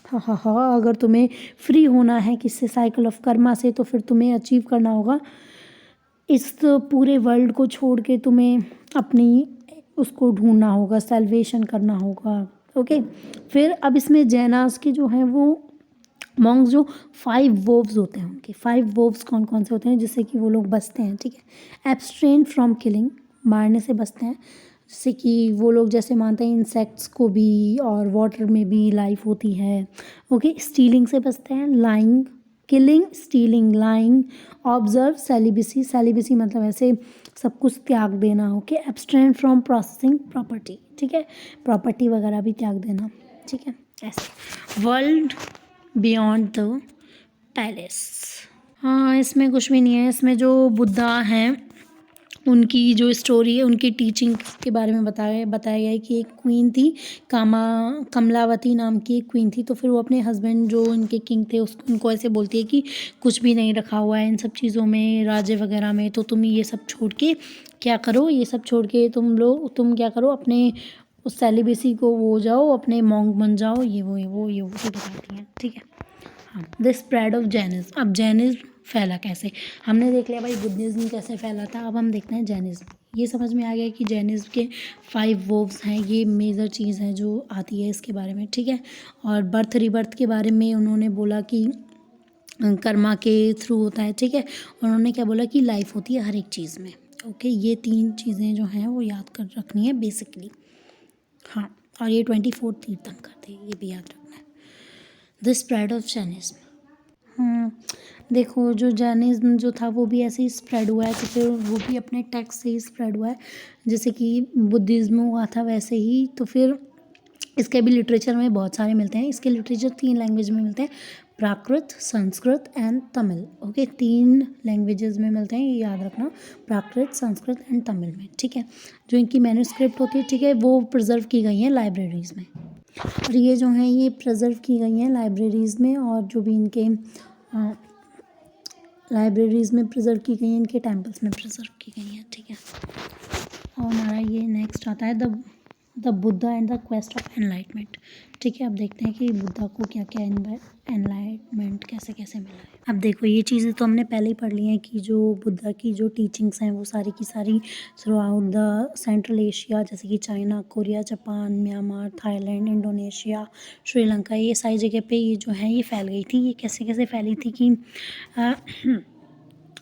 [SPEAKER 1] हाँ हाँ हाँ, अगर तुम्हें फ्री होना है किससे, साइकिल ऑफ कर्मा से, तो फिर तुम्हें अचीव करना होगा इस पूरे वर्ल्ड को छोड़ के, तुम्हें अपनी उसको ढूंढना होगा, सेल्वेशन करना होगा। ओके, फिर अब इसमें जैनास के जो हैं वो मॉन्क्स जो 5 वोव्स होते हैं, उनके 5 वोव्स कौन कौन से होते हैं जिससे कि वो लोग बचते हैं। ठीक है, एब्सट्रेन फ्रॉम किलिंग, मारने से बचते हैं, जैसे कि वो लोग जैसे मानते हैं इंसेक्ट्स को भी और वाटर में भी लाइफ होती है। ओके, स्टीलिंग से बचते हैं, lying, killing, stealing, lying, observe, celibacy, celibacy मतलब ऐसे सब कुछ त्याग देना। Okay, abstain from processing property. ठीक है, प्रॉपर्टी वगैरह भी त्याग देना। ठीक है, ऐसे वर्ल्ड बियॉन्ड द पैलेस। हाँ, इसमें कुछ भी नहीं है। इसमें जो बुद्धा हैं उनकी जो स्टोरी है, उनकी टीचिंग के बारे में बताया गया है कि एक क्वीन थी, कमलावती नाम की एक क्वीन थी। तो फिर वो अपने हस्बैंड जो उनके किंग थे उनको ऐसे बोलती है कि कुछ भी नहीं रखा हुआ है इन सब चीज़ों में, राज्य वगैरह में, तो तुम ये सब छोड़ के क्या करो, ये सब छोड़ के तुम क्या करो, अपने उस सेलिबेसी को वो जाओ, अपने मॉन्क बन जाओ, ये वो सब बताती हैं। ठीक है, हाँ। The spread of Jainism. अब जैनिज्म फैला कैसे, हमने देख लिया भाई बुद्धिज्म कैसे फैला था, अब हम देखते हैं जैनिज्म। ये समझ में आ गया कि जैनिज्म के 5 वोव्स हैं, ये मेजर चीज़ है जो आती है इसके बारे में। ठीक है, और बर्थ रिबर्थ के बारे में उन्होंने बोला कि कर्मा के थ्रू होता है। ठीक है, उन्होंने क्या बोला कि लाइफ होती है हर एक चीज़ में। ओके, ये 3 चीज़ें जो हैं वो याद कर रखनी है बेसिकली। हाँ, और ये 24 तीर्थंकर थे, ये भी याद रखना है। The spread of Jainism. देखो जो जैनिज्म जो था वो भी ऐसे ही स्प्रेड हुआ है, तो फिर वो भी अपने टेक्स्ट से ही स्प्रेड हुआ है, जैसे कि बुद्धिज्म हुआ था वैसे ही। तो फिर इसके भी लिटरेचर में बहुत सारे मिलते हैं। इसके लिटरेचर 3 लैंग्वेज में मिलते हैं, Prakrit, Sanskrit and Tamil. Okay, 3 languages में मिलते हैं, ये याद रखना, प्राकृत, संस्कृत एंड तमिल में। ठीक है, जो इनकी मैन्युस्क्रिप्ट होती है, ठीक है, वो प्रिजर्व की गई हैं लाइब्रेरीज़ में। और ये जो हैं ये प्रिजर्व की गई हैं लाइब्रेरीज़ में, और जो भी इनके लाइब्रेरीज़ में प्रिजर्व की गई हैं, इनके टेम्पल्स में प्रिजर्व की गई हैं। ठीक है, और हमारा ये नेक्स्ट आता है the Buddha and the quest of enlightenment. ठीक है, अब देखते हैं कि बुद्धा को क्या क्या एनलाइटमेंट कैसे कैसे मिला है। अब देखो ये चीज़ें तो हमने पहले ही पढ़ ली हैं कि जो बुद्धा की जो टीचिंग्स हैं वो सारी की सारी through out the central Asia, जैसे कि China, Korea, Japan, Myanmar, Thailand, Indonesia, Sri Lanka, ये सारी जगह पे ये जो है ये फैल गई थी। ये कैसे कैसे फैली थी कि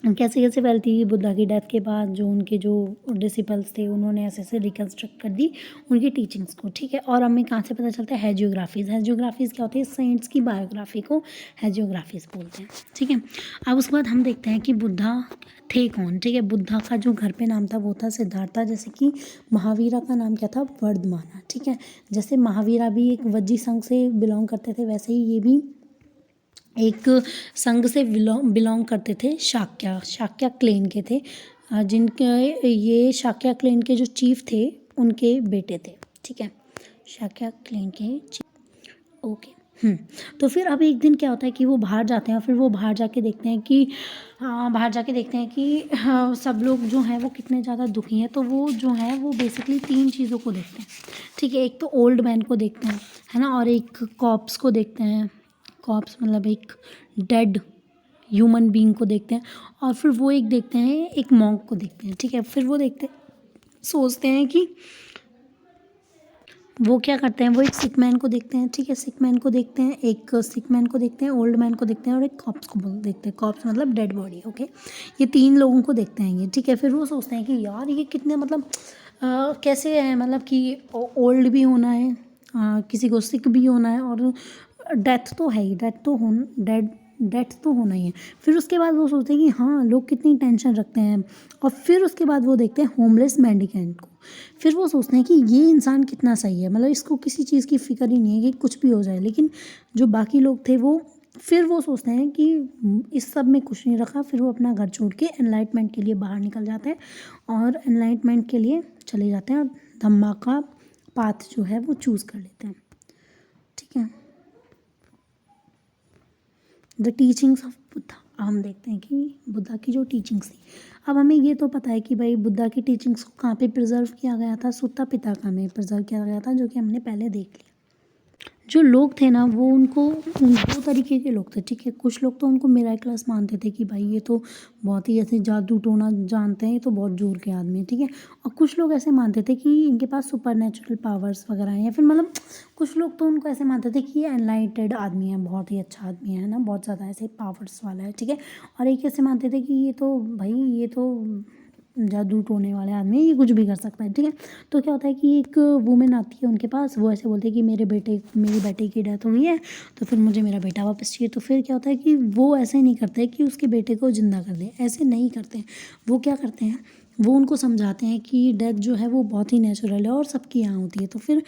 [SPEAKER 1] कैसे कैसे फैलती है बुद्धा की डेथ के बाद। जो उनके जो डिसिपल्स थे उन्होंने ऐसे ऐसे रिकन्स्ट्रक्ट कर दी उनकी टीचिंग्स को। ठीक है, और हमें कहाँ से पता चलता है? हैजियोग्राफीज़। हैजियोग्राफीज़ क्या होती है? सेंट्स की बायोग्राफी को हैजियोग्राफीज़ बोलते हैं। ठीक है, अब उसके बाद हम देखते हैं कि बुद्धा थे कौन। ठीक है, बुद्धा का जो घर पे नाम था वो था सिद्धार्था, जैसे कि महावीरा का नाम क्या था? वर्धमाना। ठीक है, जैसे महावीरा भी एक वज्जी संघ से बिलोंग करते थे, वैसे ही ये भी एक संघ से बिलोंग करते थे। शाक्या क्लेन के थे, जिनके ये शाक्या क्लेन के जो चीफ थे उनके बेटे थे। ठीक है, शाक्या क्लेन के चीफ। ओके। तो फिर अब एक दिन क्या होता है कि वो बाहर जाते हैं और फिर वो बाहर जाके देखते हैं कि सब लोग जो हैं वो कितने ज़्यादा दुखी हैं। तो वो जो है वो बेसिकली 3 चीज़ों को देखते हैं। ठीक है, एक तो ओल्ड मैन को देखते हैं, है ना, और एक कॉप्स को देखते हैं। कॉप्स मतलब एक डेड ह्यूमन बीइंग को देखते हैं, और फिर वो एक देखते हैं एक मॉन्क को देखते हैं। ठीक है, फिर वो सोचते हैं कि वो क्या करते हैं, वो एक सिक मैन को देखते हैं। ठीक है, सिक मैन को देखते हैं, एक सिक मैन को देखते हैं, ओल्ड मैन को देखते हैं और एक कॉप्स को देखते हैं। कॉप्स मतलब डेड बॉडी। ओके, ये 3 लोगों को देखते हैं ये। ठीक है, फिर वो सोचते हैं कि यार ये कितने मतलब कैसे है, मतलब कि ओल्ड भी होना है, किसी को सिक भी होना है, और डेथ तो है ही, डेथ तो होना ही है। फिर उसके बाद वो सोचते हैं कि हाँ लोग कितनी टेंशन रखते हैं, और फिर उसके बाद वो देखते हैं होमलेस मेंडिकेंट को। फिर वो सोचते हैं कि ये इंसान कितना सही है, मतलब इसको किसी चीज़ की फ़िक्र ही नहीं है कि कुछ भी हो जाए। लेकिन जो बाकी लोग थे वो फिर वो सोचते हैं कि इस सब में कुछ नहीं रखा। फिर वो अपना घर छोड़ के एनलाइटमेंट के लिए बाहर निकल जाते हैं और एनलाइटमेंट के लिए चले जाते हैं और धम्मा का पाथ जो है वो चूज़ कर लेते हैं। ठीक है, द टीचिंग्स ऑफ बुद्धा। अब हम देखते हैं कि बुद्धा की जो टीचिंग्स थी। अब हमें ये तो पता है कि भाई बुद्धा की टीचिंग्स को कहाँ पे प्रिजर्व किया गया था? सुत्ता पिटाका में प्रिजर्व किया गया था, जो कि हमने पहले देख लिया। जो लोग थे ना वो उनको 2 तरीके के लोग थे। ठीक है, कुछ लोग तो उनको मिराक्युलस मानते थे कि भाई ये तो बहुत ही ऐसे जादू टोना जानते हैं, ये तो बहुत जोर के आदमी है। ठीक है, और कुछ लोग ऐसे मानते थे कि इनके पास सुपर नेचुरल पावर्स वगैरह हैं, या फिर मतलब कुछ लोग तो उनको ऐसे मानते थे कि ये एनलाइटेड आदमी है, बहुत ही अच्छा आदमी है ना, बहुत ज़्यादा ऐसे पावर्स वाला है। ठीक है, और एक ऐसे मानते थे कि ये तो भाई ये तो जादू टोने वाले आदमी है, ये कुछ भी कर सकता है। ठीक है, तो क्या होता है कि एक वुमेन आती है उनके पास, वो ऐसे बोलते हैं कि मेरे बेटे की डेथ हुई है, तो फिर मुझे मेरा बेटा वापस चाहिए। तो फिर क्या होता है कि वो ऐसे नहीं करते कि उसके बेटे को ज़िंदा कर दें, ऐसे नहीं करते। वो क्या करते हैं, वो उनको समझाते हैं कि डेथ जो है वो बहुत ही नेचुरल है और सबकी यहाँ होती है। तो फिर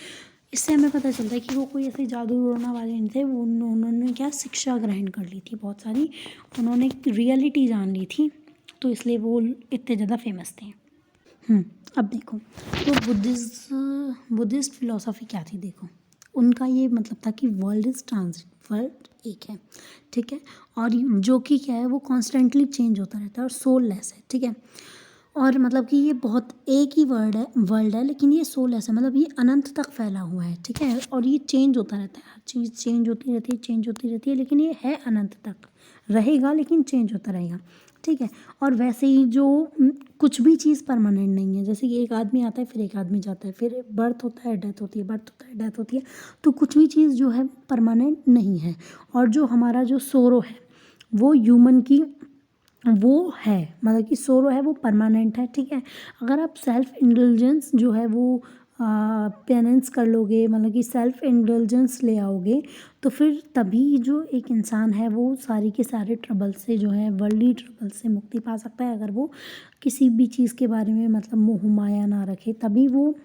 [SPEAKER 1] इससे हमें पता चलता है कि वो कोई ऐसे जादू टोना वाले नहीं थे। उन्होंने क्या शिक्षा ग्रहण कर ली थी बहुत सारी, उन्होंने रियलिटी जान ली थी, तो इसलिए वो इतने ज़्यादा फेमस थे। अब देखो तो बुद्धिस्ट फिलॉसफी क्या थी? देखो उनका ये मतलब था कि वर्ल्ड इज़ ट्रांजिट, वर्ल्ड एक है। ठीक है, और जो कि क्या है वो कॉन्स्टेंटली चेंज होता रहता है और सोललेस है। ठीक है, और मतलब कि ये बहुत एक ही वर्ल्ड है, लेकिन ये सोललेस है, मतलब ये अनंत तक फैला हुआ है। ठीक है, और ये चेंज होता रहता है, हर चीज़ चेंज होती रहती है, लेकिन ये है अनंत तक रहेगा, लेकिन चेंज होता रहेगा। ठीक है, और वैसे ही जो कुछ भी चीज़ परमानेंट नहीं है, जैसे कि एक आदमी आता है फिर एक आदमी जाता है, फिर बर्थ होता है डेथ होती है, बर्थ होता है डेथ होती है, तो कुछ भी चीज़ जो है परमानेंट नहीं है। और जो हमारा जो सोरो है वो ह्यूमन की वो है, मतलब कि सोरो है वो परमानेंट है। ठीक है, अगर आप सेल्फ इंडल्जेंस जो है वो पेनेंस कर लोगे, मतलब कि सेल्फ इंडल्जेंस ले आओगे, तो फिर तभी जो एक इंसान है वो सारी के सारे ट्रबल से जो है वर्ल्डली ट्रबल से मुक्ति पा सकता है। अगर वो किसी भी चीज़ के बारे में मतलब मोह माया ना रखे, तभी वो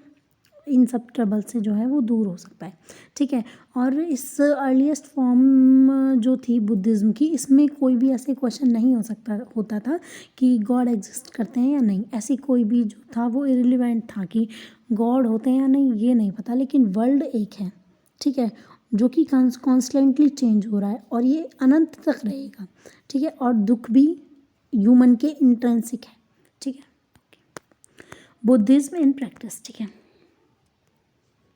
[SPEAKER 1] इन सब ट्रबल से जो है वो दूर हो सकता है। ठीक है, और इस अर्लीस्ट फॉर्म जो थी बुद्धिज़्म की, इसमें कोई भी ऐसे क्वेश्चन नहीं होता था कि गॉड एग्जिस्ट करते हैं या नहीं। ऐसी कोई भी जो था वो इरिलेवेंट था कि गॉड होते हैं या नहीं, ये नहीं पता, लेकिन वर्ल्ड एक है। ठीक है, जो कि कॉन्स्टेंटली चेंज हो रहा है और ये अनंत तक रहेगा। ठीक है, और दुख भी ह्यूमन के इंट्रिंसिक है। ठीक है, बुद्धिज्म इन प्रैक्टिस, ठीक है।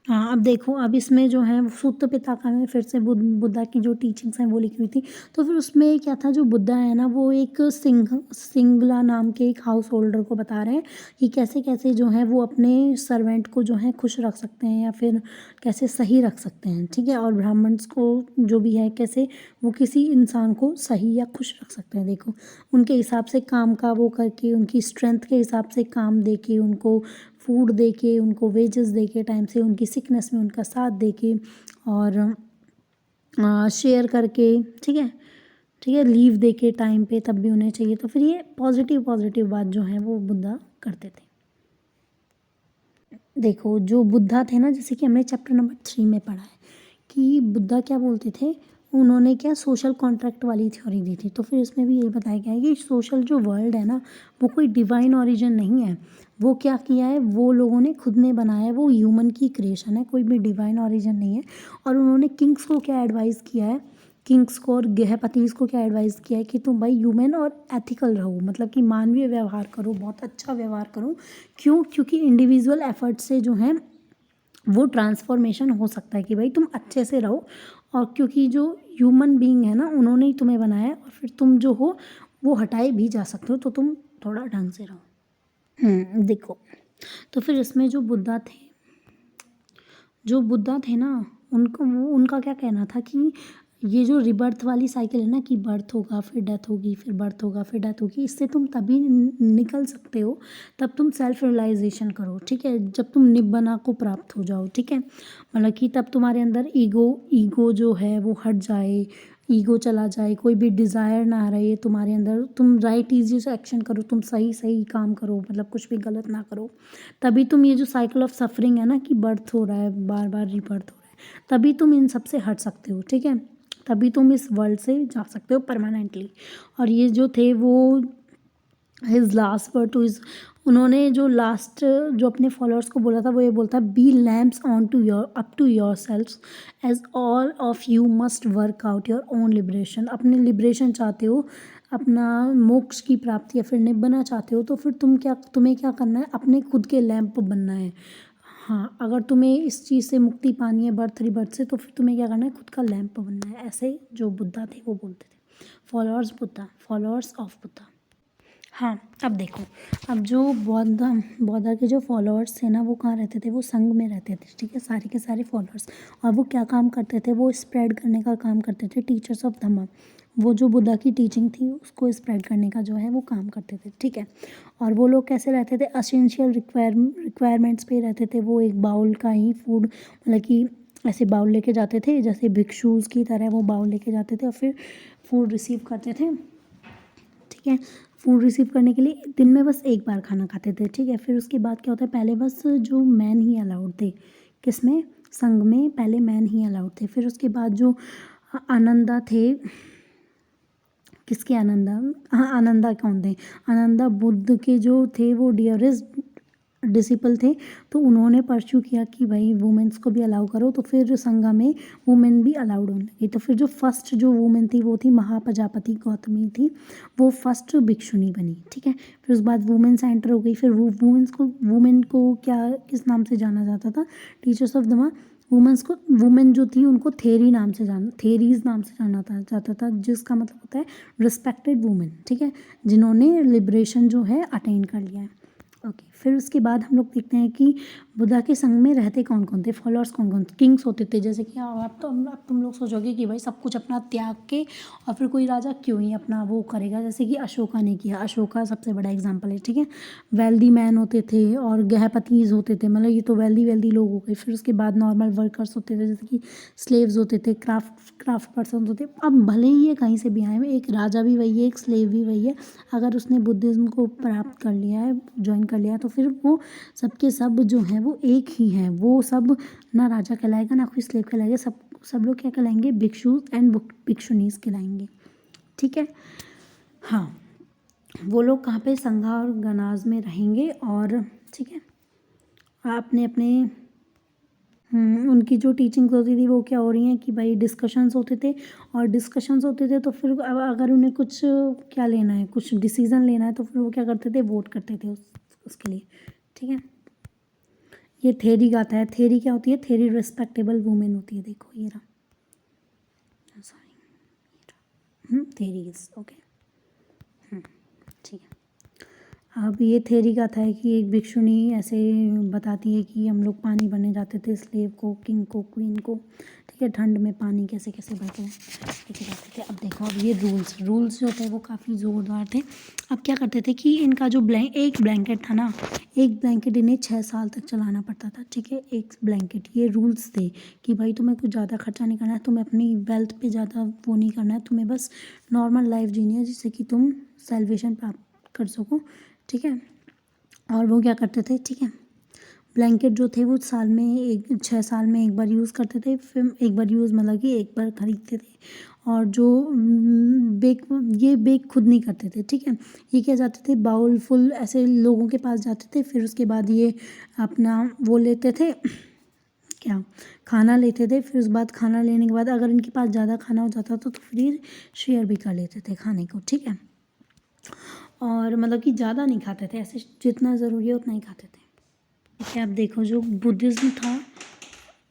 [SPEAKER 1] हाँ, अब देखो, अब इसमें जो है सुत्त पिताका में फिर से बुद्धा की जो टीचिंग्स हैं वो लिखी हुई थी। तो फिर उसमें क्या था, जो बुद्धा है ना वो एक सिंगला नाम के एक हाउस होल्डर को बता रहे हैं कि कैसे कैसे जो है वो अपने सर्वेंट को जो है खुश रख सकते हैं या फिर कैसे सही रख सकते हैं, ठीक है। और ब्राह्मण्स को जो भी है कैसे वो किसी इंसान को सही या खुश रख सकते हैं। देखो, उनके हिसाब से काम का वो करके, उनकी स्ट्रेंथ के हिसाब से काम दे के, उनको फूड दे के, उनको वेजेस दे के टाइम से, उनकी सिकनेस में उनका साथ दे के, और शेयर करके, ठीक है, ठीक है, लीव दे के टाइम पे तब भी उन्हें चाहिए। तो फिर ये पॉजिटिव पॉजिटिव बात जो है वो बुद्धा करते थे। देखो, जो बुद्धा थे ना, जैसे कि हमने चैप्टर नंबर 3 में पढ़ा है कि बुद्धा क्या बोलते थे, उन्होंने क्या सोशल कॉन्ट्रैक्ट वाली थ्योरी दी थी। तो फिर इसमें भी यही बताया गया है कि सोशल जो वर्ल्ड है ना वो कोई डिवाइन ओरिजिन नहीं है। वो क्या किया है, वो लोगों ने खुद ने बनाया है, वो ह्यूमन की क्रिएशन है, कोई भी डिवाइन ओरिजिन नहीं है। और उन्होंने किंग्स को क्या एडवाइस किया है, किंग्स को और गृहपतिज को क्या एडवाइस किया है कि तुम भाई ह्यूमन और एथिकल रहो, मतलब कि मानवीय व्यवहार करो, बहुत अच्छा व्यवहार करो। क्यों? क्योंकि इंडिविजुअल एफर्ट से जो है वो ट्रांसफॉर्मेशन हो सकता है कि भाई तुम अच्छे से रहो। और क्योंकि जो ह्यूमन बीइंग है ना, उन्होंने ही तुम्हें बनाया है, और फिर तुम जो हो वो हटाए भी जा सकते हो, तो तुम थोड़ा ढंग से रहो। देखो, तो फिर इसमें जो बुद्धा थे ना, उनका क्या कहना था कि ये जो रिबर्थ वाली साइकिल है ना, कि बर्थ होगा फिर डेथ होगी, फिर बर्थ होगा फिर डेथ होगी, इससे तुम तभी निकल सकते हो तब तुम सेल्फ रियलाइजेशन करो, ठीक है, जब तुम निब्बना को प्राप्त हो जाओ, ठीक है। मतलब कि तब तुम्हारे अंदर ईगो जो है वो हट जाए, ईगो चला जाए, कोई भी डिज़ायर ना रहे तुम्हारे अंदर, तुम राइट इजी से एक्शन करो, तुम सही सही काम करो, मतलब कुछ भी गलत ना करो। तभी तुम ये जो साइकिल ऑफ सफरिंग है ना, कि बर्थ हो रहा है, बार बार रीबर्थ हो रहा है, तभी तुम इन सब से हट सकते हो, ठीक है। तभी तुम इस वर्ल्ड से जा सकते हो परमानेंटली। और ये जो थे वो his last word to his, उन्होंने जो लास्ट जो अपने फॉलोअर्स को बोला था वो ये बोलता है, be lamps unto your up to yourself as all of you must work out your own liberation. अपने लिबरेशन चाहते हो, अपना मोक्ष की प्राप्ति या फिर निब्बना चाहते हो, तो फिर तुम्हें क्या करना है, अपने खुद के लैंप बनना है। हाँ, अगर तुम्हें इस चीज़ से मुक्ति पानी है, बर्थ रिबर्थ से, तो फिर तुम्हें क्या करना है, खुद का लैंप बनना है। ऐसे जो बुद्धा थे वो बोलते थे, फॉलोअर्स ऑफ बुद्धा। हाँ, अब देखो, अब जो बौद्धा के जो फॉलोअर्स थे ना वो कहाँ रहते थे, वो संघ में रहते थे, ठीक है, सारे के सारे फॉलोअर्स। और वो क्या काम करते थे, वो स्प्रेड करने का काम करते थे, टीचर्स ऑफ धम्म। वो जो बुद्धा की टीचिंग थी उसको स्प्रेड करने का जो है वो काम करते थे, ठीक है। और वो लोग कैसे रहते थे, असेंशियल रिक्वायरमेंट्स पे रहते थे। वो एक बाउल का ही फूड, मतलब कि ऐसे बाउल लेके जाते थे, जैसे भिक्षुज की तरह वो बाउल लेके जाते थे और फिर फूड रिसीव करते थे, ठीक है। फूड रिसीव करने के लिए दिन में बस एक बार खाना खाते थे, ठीक है। फिर उसके बाद क्या होता है, पहले बस जो मैन ही अलाउड थे, किसमें, संघ में पहले मैन ही अलाउड थे। फिर उसके बाद जो आनंदा थे, किसके आनंदा, हाँ, आनंदा कौन थे, आनंदा बुद्ध के जो थे वो डियरेस्ट डिसिपल थे। तो उन्होंने परस्यू किया कि भाई वुमेन्स को भी अलाउ करो, तो फिर संगा में वुमेन भी अलाउड होने लगी। तो फिर जो फर्स्ट जो वुमेन थी वो थी महाप्रजापति गौतमी थी, वो फर्स्ट भिक्षुणी बनी, ठीक है। फिर उस बाद वुमेन्स एंटर हो गई। फिर वो वुमेन को क्या किस नाम से जाना जाता था, टीचर्स ऑफ धम्मा। वुमेन जो थी उनको थेरीज नाम से जाना जाता था, जिसका मतलब होता है रिस्पेक्टेड वुमेन, ठीक है, जिन्होंने लिबरेशन जो है अटेन कर लिया है। ओके, फिर उसके बाद हम लोग देखते हैं कि बुद्धा के संग में रहते कौन कौन थे, फॉलोअर्स कौन कौन थे। किंग्स होते थे, जैसे कि अब तुम लोग सोचोगे कि भाई सब कुछ अपना त्याग के और फिर कोई राजा क्यों ही अपना वो करेगा, जैसे कि अशोका ने किया। अशोका सबसे बड़ा एग्जाम्पल है, ठीक है। वेल्दी मैन होते थे और गृहपतिज होते थे, मतलब ये तो वेल्दी लोग हो गए। फिर उसके बाद नॉर्मल वर्कर्स होते थे, जैसे कि स्लेव्स होते थे, क्राफ्ट पर्सन होते। अब भले ही ये कहीं से भी आए, एक राजा भी वही है, एक स्लेव भी वही है। अगर उसने बुद्धिज़्म को प्राप्त कर लिया है, ज्वाइन कर लिया है, तो फिर वो सबके सब जो हैं वो एक ही हैं। वो सब ना राजा कहलाएगा ना कोई स्लेव कहलाएगा, सब लोग क्या कहलाएंगे, भिक्षु एंड भिक्षुनीज कहलाएंगे, ठीक है। हाँ, वो लोग कहाँ पे, संघा और गणाज में रहेंगे, और ठीक है, अपने अपने उनकी जो टीचिंग्स होती थी वो क्या हो रही हैं कि भाई डिस्कशंस होते थे। और डिस्कशंस होते थे तो फिर अगर उन्हें कुछ क्या लेना है, कुछ डिसीज़न लेना है, तो फिर वो क्या करते थे, वोट करते थे उसके लिए, ठीक है। ये थेरी गाथा है। थेरी क्या होती है? थेरी रिस्पेक्टेबल वुमेन होती है। देखो ये रहा, सॉरी, थेरीज, ओके, ठीक है। अब ये थेरी गाथा है कि एक भिक्षुणी ऐसे बताती है कि हम लोग पानी भरने जाते थे स्लेव को, किंग को, क्वीन को, ठीक है, ठंड में पानी कैसे कैसे भरते हैं लेके जाते थे। अब देखो, अब ये रूल्स जो थे वो काफ़ी ज़ोरदार थे। अब क्या करते थे कि इनका जो एक ब्लैंकेट था ना, एक ब्लैंकेट इन्हें 6 साल तक चलाना पड़ता था, ठीक है, एक ब्लैंकेट। ये रूल्स थे कि भाई तुम्हें कुछ ज़्यादा खर्चा नहीं करना है, तुम्हें अपनी वेल्थ पे ज़्यादा वो नहीं करना है, तुम्हें बस नॉर्मल लाइफ जीनी है जिससे कि तुम सेल्वेशन प्राप्त कर सको, ठीक है। और वो क्या करते थे, ठीक है, ब्लैंकेट जो थे वो साल में 6 साल में एक बार यूज़ करते थे। फिर एक बार यूज़ मतलब कि एक बार ख़रीदते थे। और जो बेक खुद नहीं करते थे, ठीक है। ये क्या जाते थे, बाउल फुल ऐसे लोगों के पास जाते थे, फिर उसके बाद ये अपना वो लेते थे, क्या, खाना लेते थे। फिर उसके बाद खाना लेने के बाद अगर इनके पास ज़्यादा खाना हो जाता तो फिर ये शेयर भी कर लेते थे खाने को, ठीक है। और मतलब कि ज़्यादा नहीं खाते थे, ऐसे जितना ज़रूरी है उतना ही खाते थे, ठीक है। अब देखो, जो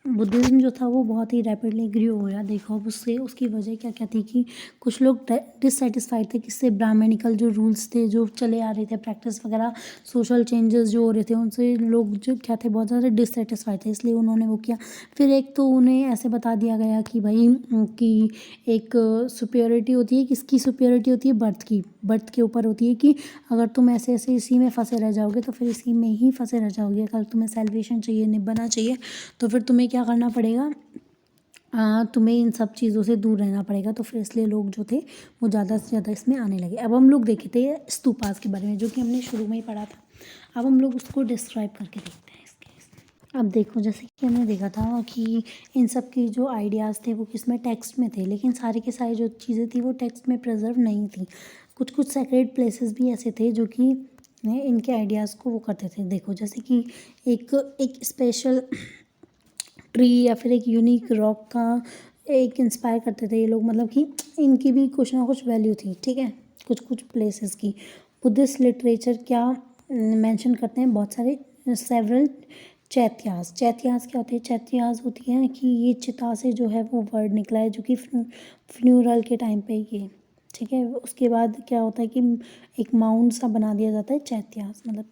[SPEAKER 1] बुद्धिज़्म जो था वो बहुत ही रैपिडली ग्रो हुआ। देखो अब उससे उसकी वजह क्या क्या थी कि कुछ लोग डिससेटिस्फाइड थे, किससे, ब्राह्मणिकल जो रूल्स थे जो चले आ रहे थे, प्रैक्टिस वगैरह, सोशल चेंजेस जो हो रहे थे, उनसे लोग जो क्या थे बहुत ज़्यादा डिससेटिस्फाइड थे, इसलिए उन्होंने वो किया। फिर एक तो उन्हें ऐसे बता दिया गया कि भाई कि एक सुपीरियरिटी होती है, किसकी सुपीरियरिटी होती है, बर्थ के ऊपर होती है कि अगर तुम ऐसे ऐसे इसी में फंसे रह जाओगे तो फिर इसी में ही फंसे रह जाओगे। अगर तुम्हें सेल्वेशन चाहिए, निब्बना चाहिए, तो फिर तुम्हें क्या करना पड़ेगा, तुम्हें इन सब चीज़ों से दूर रहना पड़ेगा। तो फिर इसलिए लोग जो थे वो ज़्यादा से ज़्यादा इसमें आने लगे। अब हम लोग देखे थे स्तूपास के बारे में, जो कि हमने शुरू में ही पढ़ा था। अब हम लोग उसको डिस्क्राइब करके देखते हैं इसके। अब देखो, जैसे कि हमने देखा था कि इन सब की जो आइडियाज़ थे वो किस में, टेक्स्ट में थे, लेकिन सारे के सारे जो चीज़ें थी वो टेक्स्ट में प्रिजर्व नहीं थी। कुछ कुछ सेक्रेड प्लेसेस भी ऐसे थे जो कि इनके आइडियाज़ को वो करते थे। देखो जैसे कि एक स्पेशल ट्री या फिर एक यूनिक रॉक का एक इंस्पायर करते थे ये लोग, मतलब कि इनकी भी कुछ ना कुछ वैल्यू थी, ठीक है, कुछ कुछ प्लेसेस की। बुद्धिस्ट लिटरेचर क्या मेंशन करते हैं, बहुत सारे सेवरल चैत्यास क्या होती है, चैत्यास होती है कि ये चिता से जो है वो वर्ड निकला है, जो कि फ्यूनरल के टाइम पे ये, ठीक है। उसके बाद क्या होता है कि एक माउंट सा बना दिया जाता है, चैत्यास मतलब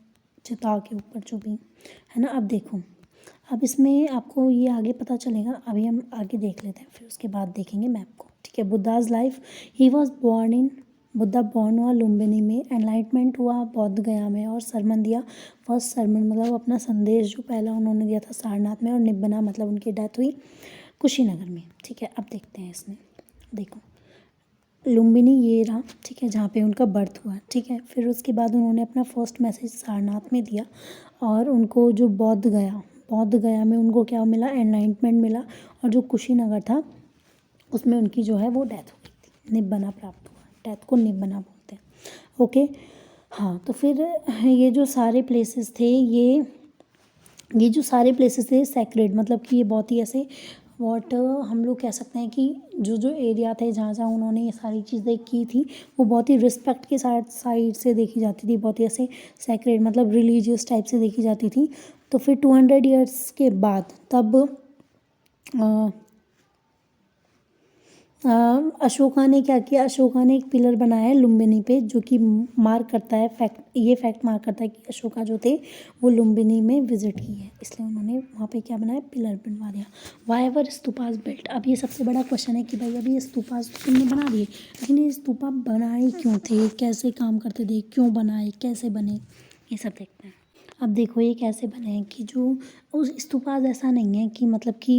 [SPEAKER 1] चिता के ऊपर जो भी है ना। अब देखो, अब इसमें आपको ये आगे पता चलेगा, अभी हम आगे देख लेते हैं, फिर उसके बाद देखेंगे मैप को, ठीक है। बुद्धाज लाइफ, बुद्धा बॉर्न हुआ लुम्बिनी में, एनलाइटमेंट हुआ बौद्ध गया में, और सरमन दिया, फर्स्ट सरमन मतलब अपना संदेश जो पहला उन्होंने दिया था सारनाथ में, और निब्बना मतलब उनकी डेथ हुई कुशीनगर में, ठीक है। अब देखते हैं इसमें, देखो लुम्बिनी ये रहा, ठीक है, जहाँ पे उनका बर्थ हुआ, ठीक है। फिर उसके बाद उन्होंने अपना फर्स्ट मैसेज सारनाथ में दिया, और उनको जो बौद्ध गया में उनको क्या मिला, एनलाइटमेंट मिला, और जो कुशीनगर था उसमें उनकी जो है वो डेथ हो गई थी, निब्बना प्राप्त हुआ, डेथ को निब्बना बोलते हैं, ओके। हाँ, तो फिर ये जो सारे प्लेसेस थे ये जो सारे प्लेसेस थे सेक्रेड, मतलब कि ये बहुत ही ऐसे हम लोग कह सकते हैं कि जो एरिया थे जहाँ जहाँ उन्होंने ये सारी चीज़ें की थी वो बहुत ही रिस्पेक्ट के साथ साइड से देखी जाती थी, बहुत ही ऐसे सेक्रेड मतलब रिलीजियस टाइप से देखी जाती थी। तो फिर 200 ईयर्स के बाद तब अशोका ने क्या किया, अशोका ने एक पिलर बनाया है लुम्बिनी पे, जो कि मार्क करता है फैक्ट मार्क करता है कि अशोका जो थे वो लुम्बिनी में विजिट की है, इसलिए उन्होंने वहाँ पे क्या बनाया, पिलर बनवा दिया। वाई एवर स्तूपास बिल्ट, अब ये सबसे बड़ा क्वेश्चन है कि भाई अभी ये स्तूपास तो तुमने बना दिए, लेकिन ये स्तूपा बनाए क्यों थे, कैसे काम करते थे, क्यों बनाए, कैसे बने, ये सब देखते हैं। अब देखो ये कैसे बने हैं कि जो उस स्तूपास ऐसा नहीं है कि मतलब कि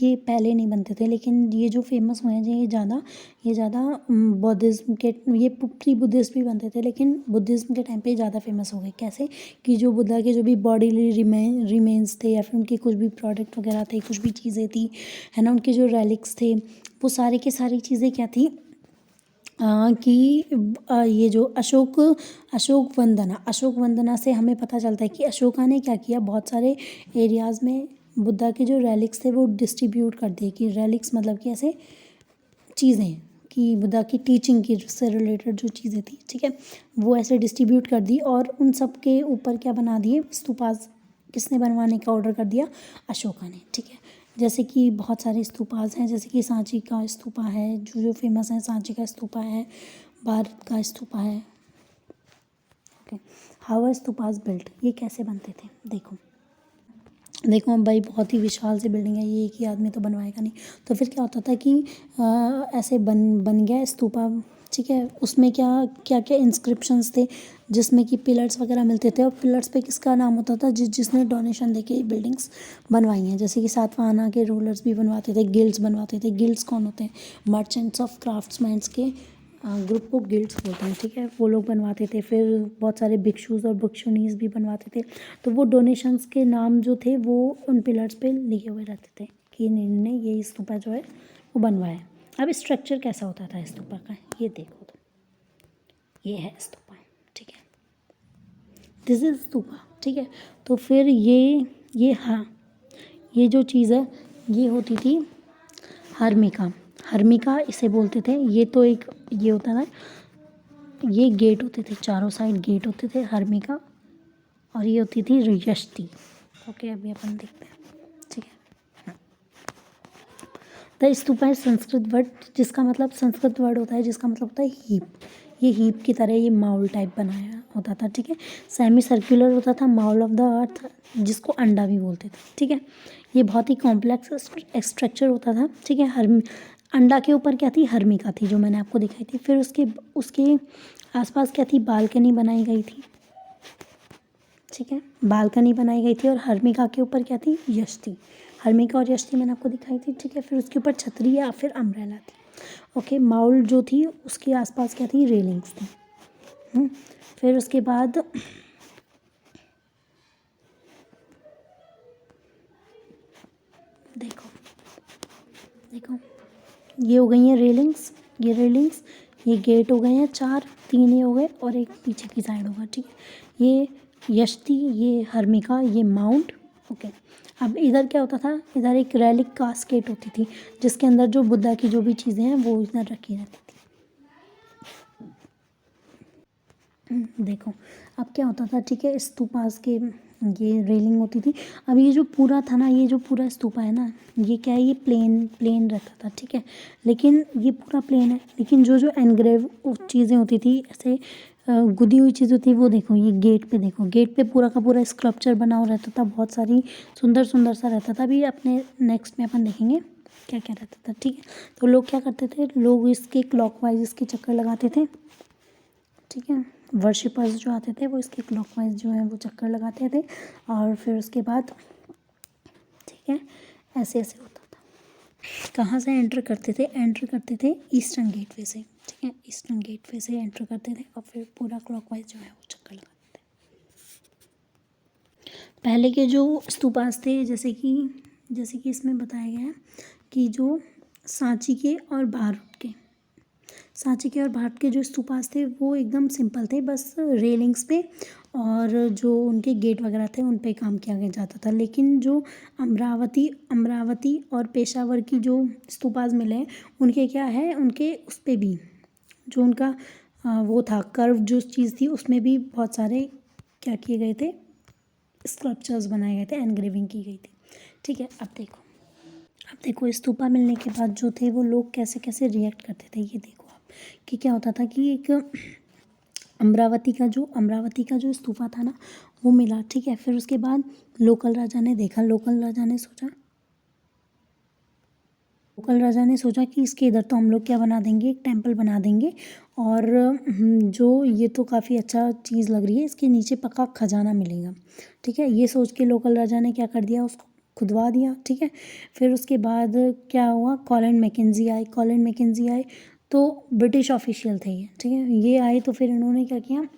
[SPEAKER 1] ये पहले नहीं बनते थे, लेकिन ये जो फेमस हुए हैं ये ज़्यादा बौद्धिज़्म के, ये प्री बुद्धिस्ट भी बनते थे लेकिन बुद्धिज़्म के टाइम पे ज़्यादा फेमस हो गए। कैसे कि जो बुद्धा के जो भी बॉडीली रिमेन्स थे या फिर उनके कुछ भी प्रोडक्ट वगैरह थे, कुछ भी चीज़ें थी, है ना, उनके जो रेलिक्स थे, वो सारी की सारी चीज़ें क्या थी कि ये जो अशोक वंदना से हमें पता चलता है कि अशोका ने क्या किया, बहुत सारे एरियाज़ में बुद्धा के जो रेलिक्स थे वो डिस्ट्रीब्यूट कर दिए, कि रेलिक्स मतलब कि ऐसे चीज़ें की बुद्धा की टीचिंग की से रिलेटेड जो चीज़ें थी, ठीक है, वो ऐसे डिस्ट्रीब्यूट कर दी और उन सब के ऊपर क्या बना दिए स्तूपास। किसने बनवाने का ऑर्डर कर दिया? अशोका ने, ठीक है। जैसे कि बहुत सारे स्तूपास हैं, जैसे कि सांची का स्तूपा है, जो फेमस है, सांची का स्तूपा है, भारत का स्तूपा है। Okay, how are stupas built, ये कैसे बनते थे? देखो देखो भाई, बहुत ही विशाल सी बिल्डिंग है, ये एक ही आदमी तो बनवाएगा नहीं। तो फिर क्या होता था कि ऐसे बन गया स्तूपा, ठीक है। उसमें क्या क्या क्या इंस्क्रिप्शंस थे, जिसमें कि पिलर्स वगैरह मिलते थे, और पिलर्स पे किसका नाम होता था? जिसने डोनेशन देके बिल्डिंग्स बनवाई हैं। जैसे कि सातवाहना के रूलर्स भी बनवाते थे, गिल्ड्स बनवाते थे। गिल्ड्स कौन होते हैं? मर्चेंट्स ऑफ क्राफ्ट्समैन्स के ग्रुप को गिल्ड्स बोलते हैं, ठीक है। वो लोग बनवाते थे। फिर बहुत सारे भिक्षुज और भिक्षुनीज भी बनवाते थे। तो वो डोनेशंस के नाम जो थे वो उन पिलर्स पे लिखे हुए रहते थे कि इन्होंने ये स्तूपा जो है वो बनवाया। अब स्ट्रक्चर कैसा होता था स्तूपा का, ये देखो तो, ये है स्तूपा, ठीक है, दिस इज स्तूपा, ठीक है। तो फिर ये हाँ, ये जो चीज़ है ये होती थी हर्मिका। हर्मिका इसे बोलते थे। ये तो एक ये होता था, ये गेट होते थे, चारों साइड गेट होते थे हर्मिका, और ये होती थी यष्टि। ओके, अभी अपन देखते हैं, ठीक है। द स्तूपा है संस्कृत वर्ड, जिसका मतलब संस्कृत वर्ड होता है जिसका मतलब होता है हीप। ये हीप की तरह ये माउल टाइप बनाया होता था, ठीक है। सेमी सर्कुलर होता था, माउल ऑफ द अर्थ, जिसको अंडा भी बोलते थे, ठीक है। ये बहुत ही कॉम्प्लेक्स स्ट्रक्चर होता था, ठीक है। हर अंडा के ऊपर क्या थी? हर्मिका थी, जो मैंने आपको दिखाई थी। फिर उसके उसके आसपास क्या थी? बालकनी बनाई गई थी, ठीक है, बालकनी बनाई गई थी। और हर्मिका के ऊपर क्या थी? यष्टि। हर्मिका और यष्टि मैंने आपको दिखाई थी, ठीक है। फिर उसके ऊपर छतरी या फिर अम्ब्रेला थी। ओके, माउल जो थी उसके आसपास क्या थी? रेलिंग्स थी। फिर उसके बाद देखो देखो, ये हो गई हैं रेलिंग्स, ये रेलिंग्स, ये गेट हो गए हैं 4, 3 ये हो गए और एक पीछे की साइड होगा, ठीक है। ये यष्टि, ये हर्मिका, ये माउंट। ओके, अब इधर क्या होता था? इधर एक रेलिक कास्केट होती थी, जिसके अंदर जो बुद्धा की जो भी चीज़ें हैं वो इधर रखी रहती थी। देखो अब क्या होता था, ठीक है, स्तूपास के ये रेलिंग होती थी। अब ये जो पूरा था ना, ये जो पूरा स्तूपा है ना, ये क्या है? ये प्लेन रहता था, ठीक है। लेकिन ये पूरा प्लेन है, लेकिन जो जो एनग्रेव चीज़ें होती थी, ऐसे गुदी हुई चीज़ होती, वो देखो, ये गेट पे देखो, गेट पे पूरा का पूरा स्कल्पचर बना हुआ रहता था, बहुत सारी सुंदर सुंदर सा रहता था। अभी अपने नेक्स्ट में अपन देखेंगे क्या क्या रहता था, ठीक है। तो लोग क्या करते थे? लोग इसके क्लॉकवाइज इसके चक्कर लगाते थे, ठीक है। वर्शिपर्स जो आते थे वो इसके क्लॉकवाइज जो है वो चक्कर लगाते थे, और फिर उसके बाद, ठीक है, ऐसे ऐसे होता था। कहाँ से एंटर करते थे? एंटर करते थे ईस्टर्न गेटवे से, ठीक है, ईस्टर्न गेटवे से एंटर करते थे और फिर पूरा क्लॉकवाइज जो है वो चक्कर लगाते थे। पहले के जो स्तूपास थे, जैसे कि इसमें बताया गया है कि जो सांची के और भारत के जो स्तूपास थे वो एकदम सिंपल थे, बस रेलिंग्स पे और जो उनके गेट वगैरह थे उन पे काम किया जाता था। लेकिन जो अमरावती और पेशावर की जो स्तूपास मिले हैं, उनके क्या है, उनके उस पे भी जो उनका वो था कर्व जो चीज़ थी, उसमें भी बहुत सारे क्या किए गए थे? स्कल्पचर्स बनाए गए थे, एनग्रेविंग की गई थी, ठीक है। अब देखो स्तूपा मिलने के बाद जो थे वो लोग कैसे कैसे रिएक्ट करते थे, ये देखो आप, कि क्या होता था कि एक अमरावती का जो स्तूपा था ना वो मिला, ठीक है। फिर उसके बाद लोकल राजा ने देखा, लोकल राजा ने सोचा कि इसके इधर तो हम लोग क्या बना देंगे? एक टेम्पल बना देंगे, और जो ये तो काफ़ी अच्छा चीज़ लग रही है, इसके नीचे पक्का खजाना मिलेगा, ठीक है। ये सोच के लोकल राजा ने क्या कर दिया? उसको खुदवा दिया, ठीक है। फिर उसके बाद क्या हुआ? कॉलिन मैकेंजी आए, तो ब्रिटिश ऑफिशियल थे ये, ठीक है। ये आए तो फिर इन्होंने क्या किया?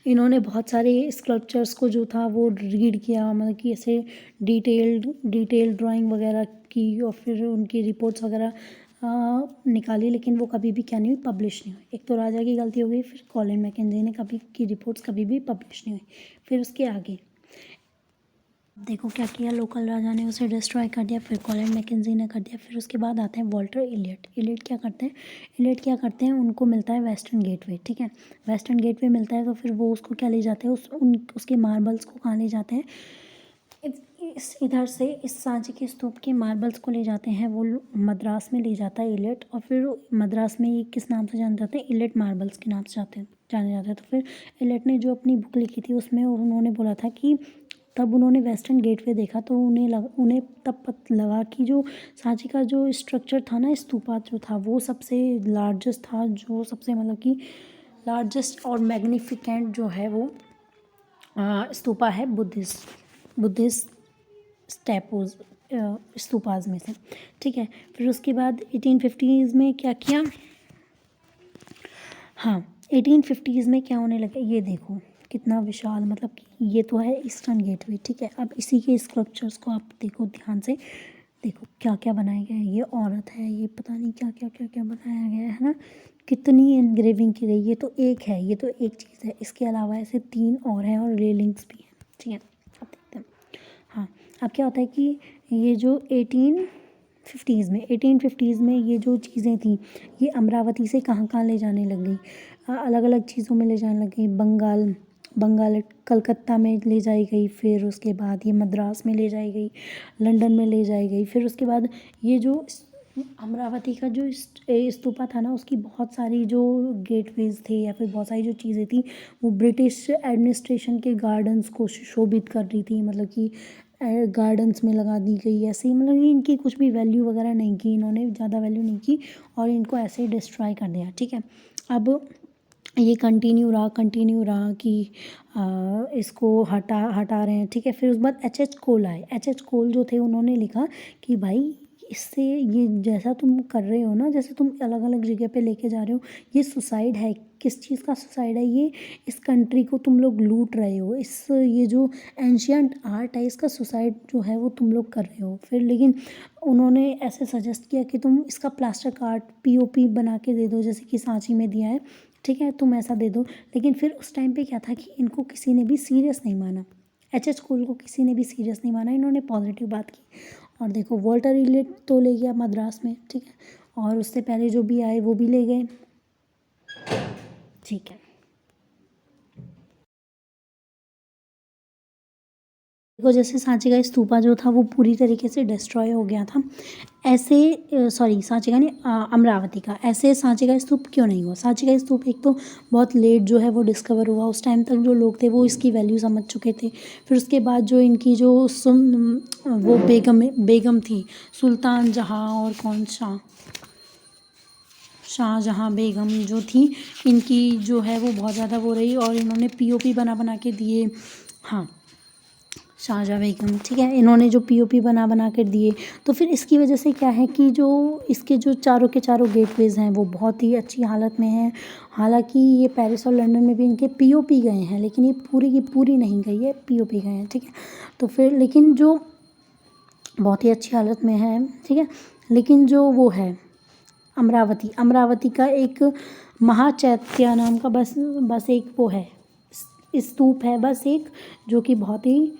[SPEAKER 1] इन्होंने बहुत सारे स्कल्पचर्स को जो था वो रीड किया, मतलब कि ऐसे डिटेल्ड ड्राइंग वगैरह की, और फिर उनकी रिपोर्ट्स वगैरह निकाली, लेकिन वो कभी भी क्या नहीं हुई? पब्लिश नहीं हुई। एक तो राजा की गलती हो गई, फिर कॉलिन मैकेंजी ने कभी की रिपोर्ट्स कभी भी पब्लिश नहीं हुई। फिर उसके आगे देखो क्या किया, लोकल राजा ने उसे डिस्ट्रॉय कर दिया, फिर कॉलिन मैकेंजी ने कर दिया। फिर उसके बाद आते हैं वॉल्टर इलियट। इलियट क्या करते हैं, उनको मिलता है वेस्टर्न गेटवे, ठीक है। वेस्टर्न गेटवे मिलता है तो फिर वो उसको क्या ले जाते हैं, उसके मार्बल्स को कहाँ ले जाते हैं, इस इधर से इस सांची के स्तूप के मार्बल्स को ले जाते हैं, वो मद्रास में ले जाता है इलियट। और फिर मद्रास में ये किस नाम से जाने जाते हैं, इलियट मार्बल्स के नाम से जाने जाते हैं। तो फिर इलियट ने जो अपनी बुक लिखी थी उसमें उन्होंने बोला था कि तब उन्होंने वेस्टर्न गेटवे देखा तो उन्हें तब पता लगा कि जो सांची का जो स्ट्रक्चर था ना, स्तूपा जो था वो सबसे लार्जेस्ट था, जो सबसे मतलब कि लार्जेस्ट और मैग्निफिकेंट जो है वो स्तूपा है बुद्धिस्ट स्टैपोज स्तूपाज में से, ठीक है। फिर उसके बाद 1850s में क्या किया, हाँ 1850s में क्या होने लगा, ये देखो कितना विशाल, मतलब कि ये तो है ईस्टर्न गेटवे, ठीक है। अब इसी के स्कल्पचर्स को आप देखो ध्यान से, देखो क्या क्या बनाया गया है, ये औरत है, ये पता नहीं क्या क्या क्या क्या बनाया गया है ना, कितनी एनग्रेविंग की गई। ये तो एक है, ये तो एक चीज़ है, इसके अलावा ऐसे 3 और हैं और रेलिंग्स भी हैं, ठीक है। अब देखते हैं, हाँ अब क्या होता है कि ये जो 1850s में ये जो चीज़ें थी, ये अमरावती से कहाँ कहाँ ले जाने लग गई, अलग अलग चीज़ों में ले जाने लग गई। बंगाल कलकत्ता में ले जाई गई, फिर उसके बाद ये मद्रास में ले जाई गई, लंदन में ले जाई गई। फिर उसके बाद ये जो अमरावती का जो स्तूपा था ना, उसकी बहुत सारी जो गेटवेज थे या फिर बहुत सारी जो चीज़ें थी, वो ब्रिटिश एडमिनिस्ट्रेशन के गार्डन्स को शोभित कर रही थी, मतलब कि गार्डन्स में लगा दी गई ऐसे ही, मतलब कि इनकी कुछ भी वैल्यू वगैरह नहीं की, इन्होंने ज़्यादा वैल्यू नहीं की और इनको ऐसे ही डिस्ट्रॉय कर दिया, ठीक है। अब ये कंटिन्यू रहा कि इसको हटा रहे हैं, ठीक है। फिर उसके बाद एच कोल आए। एच कोल जो थे उन्होंने लिखा कि भाई इससे ये जैसा तुम कर रहे हो ना, जैसे तुम अलग अलग जगह पे लेके जा रहे हो, ये सुसाइड है। किस चीज़ का सुसाइड है, ये इस कंट्री को तुम लोग लूट रहे हो, इस ये जो एंशियंट आर्ट है इसका सुसाइड जो है वो तुम लोग कर रहे हो। फिर लेकिन उन्होंने ऐसे सजेस्ट किया कि तुम इसका प्लास्टर आर्ट पीओपी बना के दे दो, जैसे कि सांची में दिया है, ठीक है, तुम ऐसा दे दो। लेकिन फिर उस टाइम पे क्या था कि इनको किसी ने भी सीरियस नहीं माना, एच कोल को किसी ने भी सीरियस नहीं माना, इन्होंने पॉजिटिव बात की। और देखो वॉल्टर इलियट तो ले गया मद्रास में, ठीक है, और उससे पहले जो भी आए वो भी ले गए, ठीक है। देखो जैसे सांची का स्तूपा जो था वो पूरी तरीके से डिस्ट्रॉय हो गया था, ऐसे सॉरी सांची का नहीं, अमरावती का, ऐसे सांची का स्तूप क्यों नहीं हुआ। सांची का स्तूप एक तो बहुत लेट जो है वो डिस्कवर हुआ, उस टाइम तक जो लोग थे वो इसकी वैल्यू समझ चुके थे। फिर उसके बाद जो इनकी जो वो बेगम थी, सुल्तान जहाँ और कौन शाहजहाँ बेगम जो थी, इनकी जो है वो बहुत ज़्यादा वो रही और इन्होंने पीओपी बना बना के दिए, हाँ शाहजहाँ बेगम, ठीक है, इन्होंने जो पीओपी बना बना कर दिए। तो फिर इसकी वजह से क्या है कि जो इसके जो चारों के चारों गेटवेज़ हैं वो बहुत ही अच्छी हालत में हैं। हालांकि ये पेरिस और लंदन में भी इनके पीओपी गए हैं, लेकिन ये पूरी की पूरी नहीं गई है, पीओपी गए हैं, ठीक है। तो फिर लेकिन जो बहुत ही अच्छी हालत में है, ठीक है, लेकिन जो वो है अमरावती का एक महाचैत्य नाम का बस एक वो है, स्तूप है बस एक, जो कि बहुत ही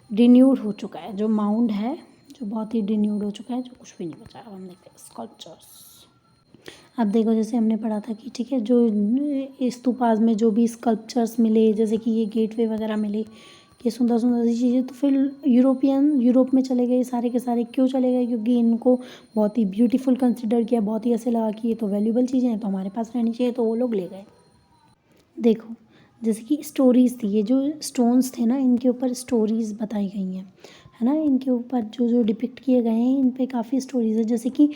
[SPEAKER 1] डिन्यूड हो चुका है, जो माउंड है जो बहुत ही डिन्यूड हो चुका है, जो कुछ भी नहीं बचा। अब हम देखते हैं स्कल्पचर्स। अब देखो जैसे हमने पढ़ा था कि ठीक है, जो स्तूपाज में जो भी स्कल्पचर्स मिले, जैसे कि ये गेटवे वगैरह मिले, ये सुंदर सुंदर सी चीज़ें, तो फिर यूरोप में चले गए सारे के सारे। क्यों चले गए, क्योंकि इनको बहुत ही ब्यूटीफुल कंसिडर किया, बहुत ही ऐसे लगा कि ये तो वैल्यूबल चीज़ें हैं तो हमारे पास रहनी चाहिए, तो वो लोग ले गए। देखो जैसे कि स्टोरीज़ थी, ये जो स्टोन्स थे ना, इनके ऊपर स्टोरीज़ बताई गई हैं, है ना, इनके ऊपर जो जो डिपिक्ट किए गए हैं इन पे काफ़ी स्टोरीज़ है। जैसे कि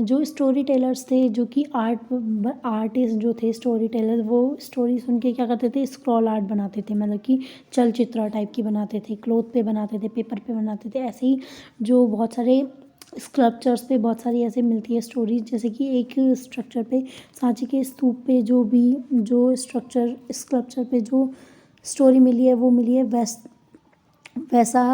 [SPEAKER 1] जो स्टोरी टेलर्स थे, जो कि आर्टिस्ट जो थे स्टोरी टेलर, वो स्टोरी सुन के क्या करते थे, स्क्रॉल आर्ट बनाते थे, मतलब कि चलचित्र टाइप की बनाते थे, क्लोथ पे बनाते थे, पेपर पे बनाते थे। ऐसे ही जो बहुत सारे स्कल्पचर्स पे बहुत सारी ऐसे मिलती है स्टोरीज, जैसे कि एक स्ट्रक्चर पे, सांची के स्तूप पे जो स्कल्पचर पे जो स्टोरी मिली है वो मिली है वैसा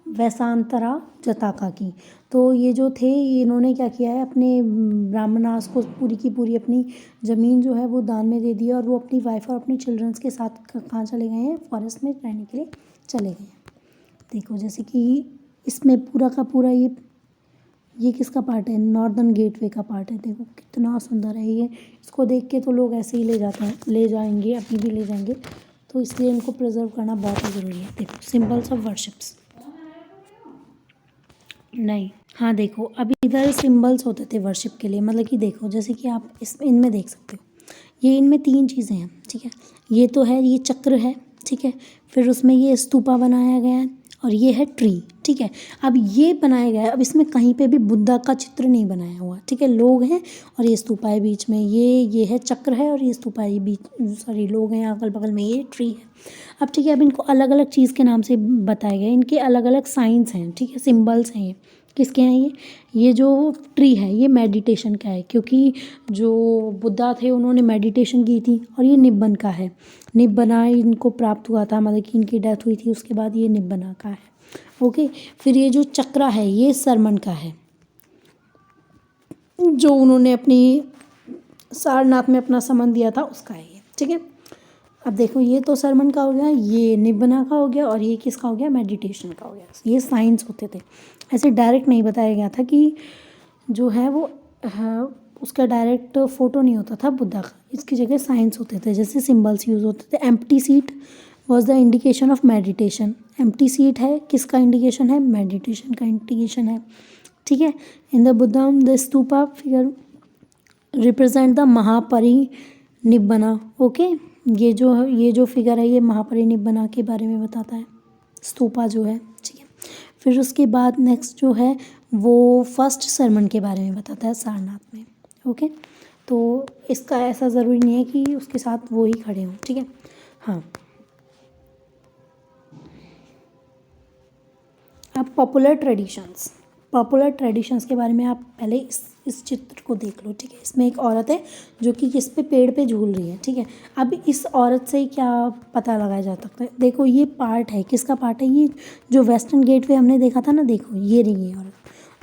[SPEAKER 1] वैसांतरा जताका की। तो ये जो थे, इन्होंने क्या किया है, अपने ब्राह्मणास को पूरी की पूरी अपनी ज़मीन जो है वो दान में दे दी और वो अपनी वाइफ और अपने चिल्ड्रंस के साथ कहाँ चले गए हैं, फॉरेस्ट में रहने के लिए चले गए हैं। देखो जैसे कि इसमें पूरा का पूरा ये किसका पार्ट है, नॉर्दर्न गेटवे का पार्ट है। देखो कितना सुंदर है ये, इसको देख के तो लोग ऐसे ही ले जाते हैं, ले जाएंगे, अभी भी ले जाएंगे, तो इसलिए इनको प्रिजर्व करना बहुत ही ज़रूरी है। देखो सिंबल्स ऑफ वर्शिप्स, नहीं हाँ देखो अभी इधर सिंबल्स होते थे वर्शिप के लिए, मतलब कि देखो जैसे कि आप इनमें देख सकते हो, ये इनमें 3 चीज़ें हैं, ठीक है। ये तो है, ये चक्र है, ठीक है, फिर उसमें ये स्तूपा बनाया गया है और ये है ट्री, ठीक है। अब ये बनाया गया है, अब इसमें कहीं पे भी बुद्धा का चित्र नहीं बनाया हुआ, ठीक है। लोग हैं और ये स्तूपा है बीच में, ये है चक्र है और ये स्तूपा है बीच, सॉरी लोग हैं अगल बगल में, ये ट्री है। अब ठीक है, अब इनको अलग अलग चीज़ के नाम से बताया गया है, इनके अलग अलग साइंस हैं, ठीक है, सिम्बल्स हैं। ये किसके हैं, ये जो ट्री है ये मेडिटेशन का है, क्योंकि जो बुद्धा थे उन्होंने मेडिटेशन की थी, और ये निब्बन का है, निब्बना इनको प्राप्त हुआ था, मतलब कि इनकी डेथ हुई थी उसके बाद ये निब्बना का है। ओके, फिर ये जो चक्रा है ये सरमन का है, जो उन्होंने अपनी सारनाथ में अपना समन दिया था उसका है ये, ठीक है। अब देखो ये तो सरमन का हो गया, ये निब्बना का हो गया, और ये किसका हो गया, मेडिटेशन का हो गया। ये साइंस होते थे, ऐसे डायरेक्ट नहीं बताया गया था कि जो है वो उसका डायरेक्ट फ़ोटो नहीं होता था बुद्धा का, इसकी जगह साइंस होते थे, जैसे सिंबल्स यूज़ होते थे। Empty seat was the indication of meditation, empty seat है किसका इंडिकेशन है, मेडिटेशन का इंडिकेशन है, ठीक है। In the Buddha the stupa figure represent the Mahaparinibbana. Okay, ये जो फिगर है ये महापरिनिब्बना के बारे में बताता है, स्तूपा जो है, ठीक है। फिर उसके बाद नेक्स्ट जो है वो फर्स्ट सरमन के बारे में बताता है सारनाथ में। ओके, तो इसका ऐसा ज़रूरी नहीं है कि उसके साथ वो ही खड़े हों, ठीक है। हाँ, अब पॉपुलर ट्रेडिशंस के बारे में आप पहले इस चित्र को देख लो, ठीक है। इसमें एक औरत है जो कि किस पे, पेड़ पे झूल रही है, ठीक है। अब इस औरत से क्या पता लगाया जा सकता है, देखो ये पार्ट है, किसका पार्ट है, ये जो वेस्टर्न गेटवे हमने देखा था ना, देखो ये रही है औरत।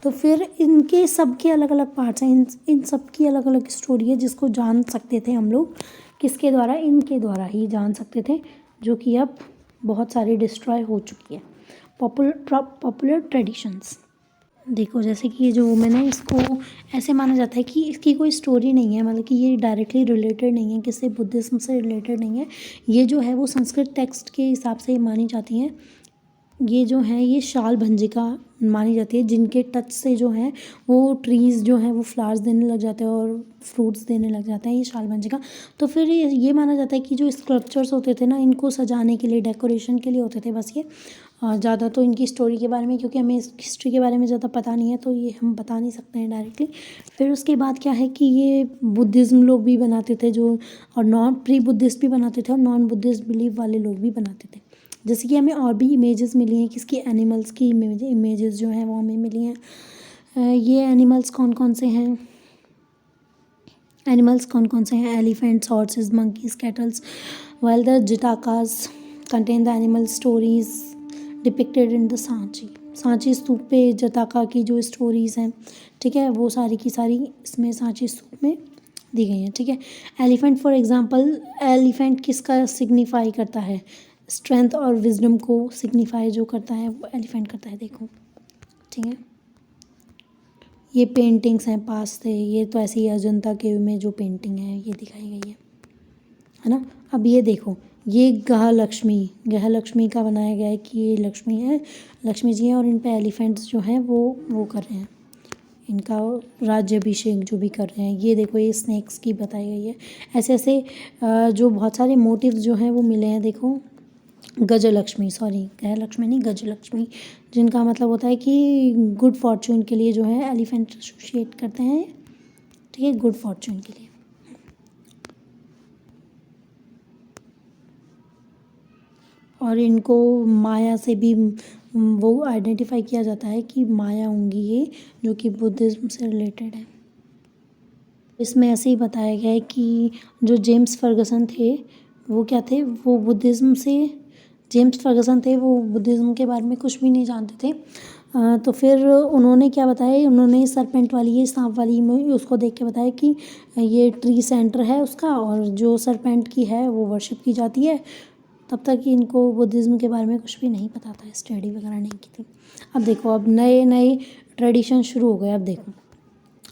[SPEAKER 1] तो फिर इनके सबके अलग अलग पार्ट्स हैं, इन सब की अलग अलग स्टोरी है, जिसको जान सकते थे हम लोग किसके द्वारा, इनके द्वारा ही जान सकते थे, जो कि अब बहुत सारी डिस्ट्रॉय हो चुकी है। पॉपुलर ट्रेडिशंस, देखो जैसे कि ये जो वुमेन है इसको ऐसे माना जाता है कि इसकी कोई स्टोरी नहीं है, मतलब कि ये डायरेक्टली रिलेटेड नहीं है, किसी बुद्धिज़्म से रिलेटेड नहीं है, ये जो है वो संस्कृत टेक्स्ट के हिसाब से मानी जाती हैं। ये जो है ये शाल भंजिका मानी जाती है, जिनके टच से जो है वो ट्रीज़ जो हैं वो फ्लावर्स देने लग जाते हैं और फ्रूट्स देने लग जाते हैं, ये शाल भंजिका। तो फिर ये माना जाता है कि जो स्कल्पचर्स होते थे ना, इनको सजाने के लिए, डेकोरेशन के लिए होते थे बस ये। ज़्यादा तो इनकी स्टोरी के बारे में, क्योंकि हमें हिस्ट्री के बारे में ज़्यादा पता नहीं है, तो ये हम बता नहीं सकते हैं डायरेक्टली। फिर उसके बाद क्या है कि ये बुद्धिज़्म लोग भी बनाते थे जो, और नॉन प्री बुद्धिस्ट भी बनाते थे और नॉन बुद्धिस्ट बिलीव वाले लोग भी बनाते थे। जैसे कि हमें और भी इमेजेस मिली हैं, किसकी, एनिमल्स की इमेजेस जो हैं वो हमें मिली हैं। ये एनिमल्स कौन कौन से हैं, elephants, horses, monkeys, kettles, while the Jatakas contain the animal stories depicted in the Sanchi stupa पे जताका की जो स्टोरीज़ हैं, ठीक है, वो सारी की सारी इसमें सांची स्तूप में दी गई हैं, ठीक है। एलिफेंट फॉर एग्जांपल, एलिफेंट किसका सिग्निफाई करता है, स्ट्रेंथ और विजडम को सिग्निफाई जो करता है वो एलिफेंट करता है, देखो, ठीक है। ये पेंटिंग्स हैं पास से, ये तो ऐसे ही अजंता केव में जो पेंटिंग है ये दिखाई गई है ना। अब ये देखो, ये गृहलक्ष्मी का बनाया गया है कि ये लक्ष्मी जी हैं, और इन पे एलिफेंट्स जो हैं वो कर रहे हैं, इनका राज्याभिषेक जो भी कर रहे हैं। ये देखो, ये स्नेक्स की बताई गई है। ऐसे ऐसे जो बहुत सारे मोटिव्स जो हैं वो मिले हैं, देखो गजलक्ष्मी, सॉरी गृहलक्ष्मी नहीं, गजलक्ष्मी, जिनका मतलब होता है कि गुड फॉर्चून के लिए जो है एलिफेंट एसोसिएट करते हैं, ठीक है, गुड फॉर्चून के लिए। और इनको माया से भी वो आइडेंटिफाई किया जाता है कि माया होंगी ये, जो कि बुद्धिज़्म से रिलेटेड है। इसमें ऐसे ही बताया गया है कि जो जेम्स फर्गसन थे वो क्या थे, वो बुद्धिज़्म के बारे में कुछ भी नहीं जानते थे। तो फिर उन्होंने क्या बताया, उन्होंने सरपेंट वाली, ये सांप वाली में उसको देख के बताया कि ये ट्री सेंटर है उसका, और जो सरपेंट की है वो वर्शिप की जाती है, तब तक इनको बुद्धिज़्म के बारे में कुछ भी नहीं पता था, स्टडी वगैरह नहीं की थी। अब देखो, अब नए नए ट्रेडिशन शुरू हो गए। अब देखो,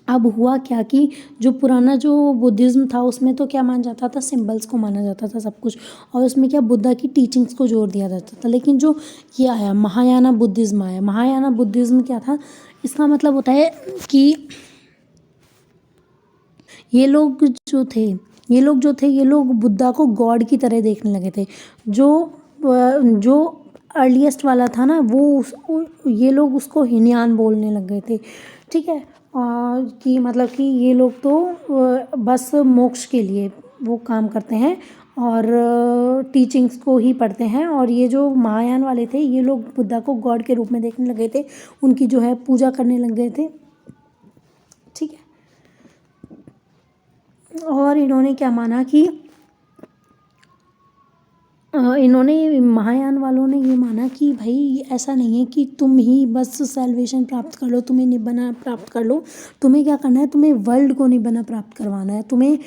[SPEAKER 1] अब हुआ क्या कि जो पुराना जो बुद्धिज़्म था उसमें तो क्या माना जाता था, सिंबल्स को माना जाता था सब कुछ, और उसमें क्या बुद्धा की टीचिंग्स को जोर दिया जाता था। लेकिन जो ये आया महायाना बुद्धिज़्म आया, महायाना बुद्धिज़्म क्या था, इसका मतलब होता है कि ये लोग जो थे ये लोग बुद्धा को गॉड की तरह देखने लगे थे। जो अर्लीस्ट वाला था ना ये लोग उसको हीनयान बोलने लग गए थे, ठीक है। और कि मतलब कि ये लोग तो बस मोक्ष के लिए वो काम करते हैं और टीचिंग्स को ही पढ़ते हैं। और ये जो महायान वाले थे ये लोग बुद्धा को गॉड के रूप में देखने लगे थे, उनकी जो है पूजा करने लग गए थे, ठीक है। और इन्होंने क्या माना कि इन्होंने महायान वालों ने ये माना कि भाई ऐसा नहीं है कि तुम ही बस सैल्वेशन प्राप्त कर लो, तुम्हें निब्बाना प्राप्त कर लो। तुम्हें क्या करना है, तुम्हें वर्ल्ड को निब्बाना प्राप्त करवाना है। तुम्हें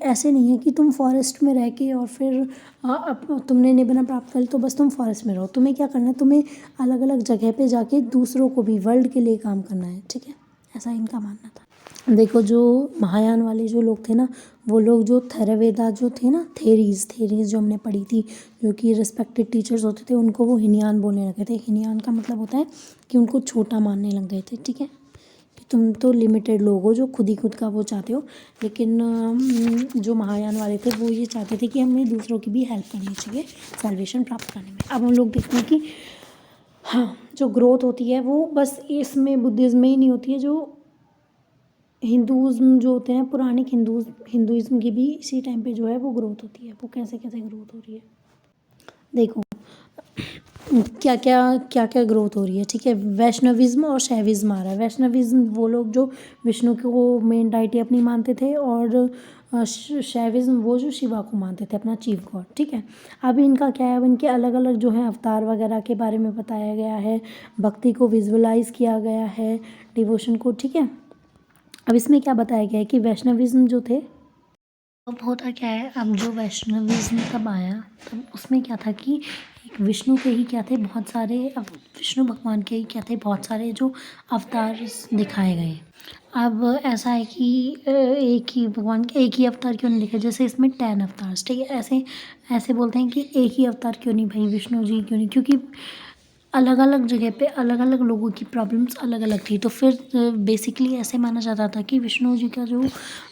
[SPEAKER 1] ऐसे नहीं है कि तुम फॉरेस्ट में रह के और फिर तुमने निब्बाना प्राप्त कर ली तो बस तुम फॉरेस्ट में रहो। तुम्हें क्या करना है, तुम्हें अलग अलग जगह पे जाके दूसरों को भी वर्ल्ड के लिए काम करना है, ठीक है। ऐसा इनका मानना था। देखो, जो महायान वाले जो लोग थे ना, वो लोग जो थेरवेदा जो थे ना, थेरीज जो हमने पढ़ी थी, जो कि रिस्पेक्टेड टीचर्स होते थे, उनको वो हीनयान बोलने लगे थे। हीनयान का मतलब होता है कि उनको छोटा मानने लग गए थे, ठीक है, कि तुम तो लिमिटेड लोग हो जो खुद ही खुद का वो चाहते हो। लेकिन जो महायान वाले थे वो ये चाहते थे कि हमें दूसरों की भी हेल्प करनी चाहिए सैल्वेशन प्राप्त करने में। अब हम लोग देखते हैं कि हाँ, जो ग्रोथ होती है वो बस इसमें बुद्धिज़्म में ही नहीं होती है, जो हिंदुज़्म जो होते हैं पुरानिक हिंदुइज़्म की भी इसी टाइम पे जो है वो ग्रोथ होती है। वो कैसे कैसे ग्रोथ हो रही है, देखो क्या क्या ग्रोथ हो रही है, ठीक है। वैष्णविज़्म और शैविज़्म आ रहा है। वैष्णविज़्म वो लोग जो विष्णु को मेन डाइटी अपनी मानते थे, और शैविज़्म वो जो शिवा को मानते थे अपना चीफ गॉड, ठीक है। अब इनका क्या है, अब इनके अलग अलग जो है अवतार वगैरह के बारे में बताया गया है, भक्ति को विजुअलाइज किया गया है, डिवोशन को, ठीक है। अब इसमें क्या बताया गया है कि वैष्णविज़्म जो थे, अब होता क्या है, अब जो वैष्णविज़्म तब आया तब उसमें क्या था कि एक विष्णु के ही क्या थे बहुत सारे, अब विष्णु भगवान के ही क्या थे बहुत सारे जो अवतार दिखाए गए। अब ऐसा है कि एक ही भगवान के एक ही अवतार क्यों नहीं दिखे, जैसे इसमें 10 अवतार, ठीक है। ऐसे ऐसे बोलते हैं कि एक ही अवतार क्यों नहीं भाई, विष्णु जी क्यों नहीं, क्योंकि अलग अलग जगह पे अलग अलग लोगों की प्रॉब्लम्स अलग अलग थी। तो फिर बेसिकली ऐसे माना जाता था कि विष्णु जी का जो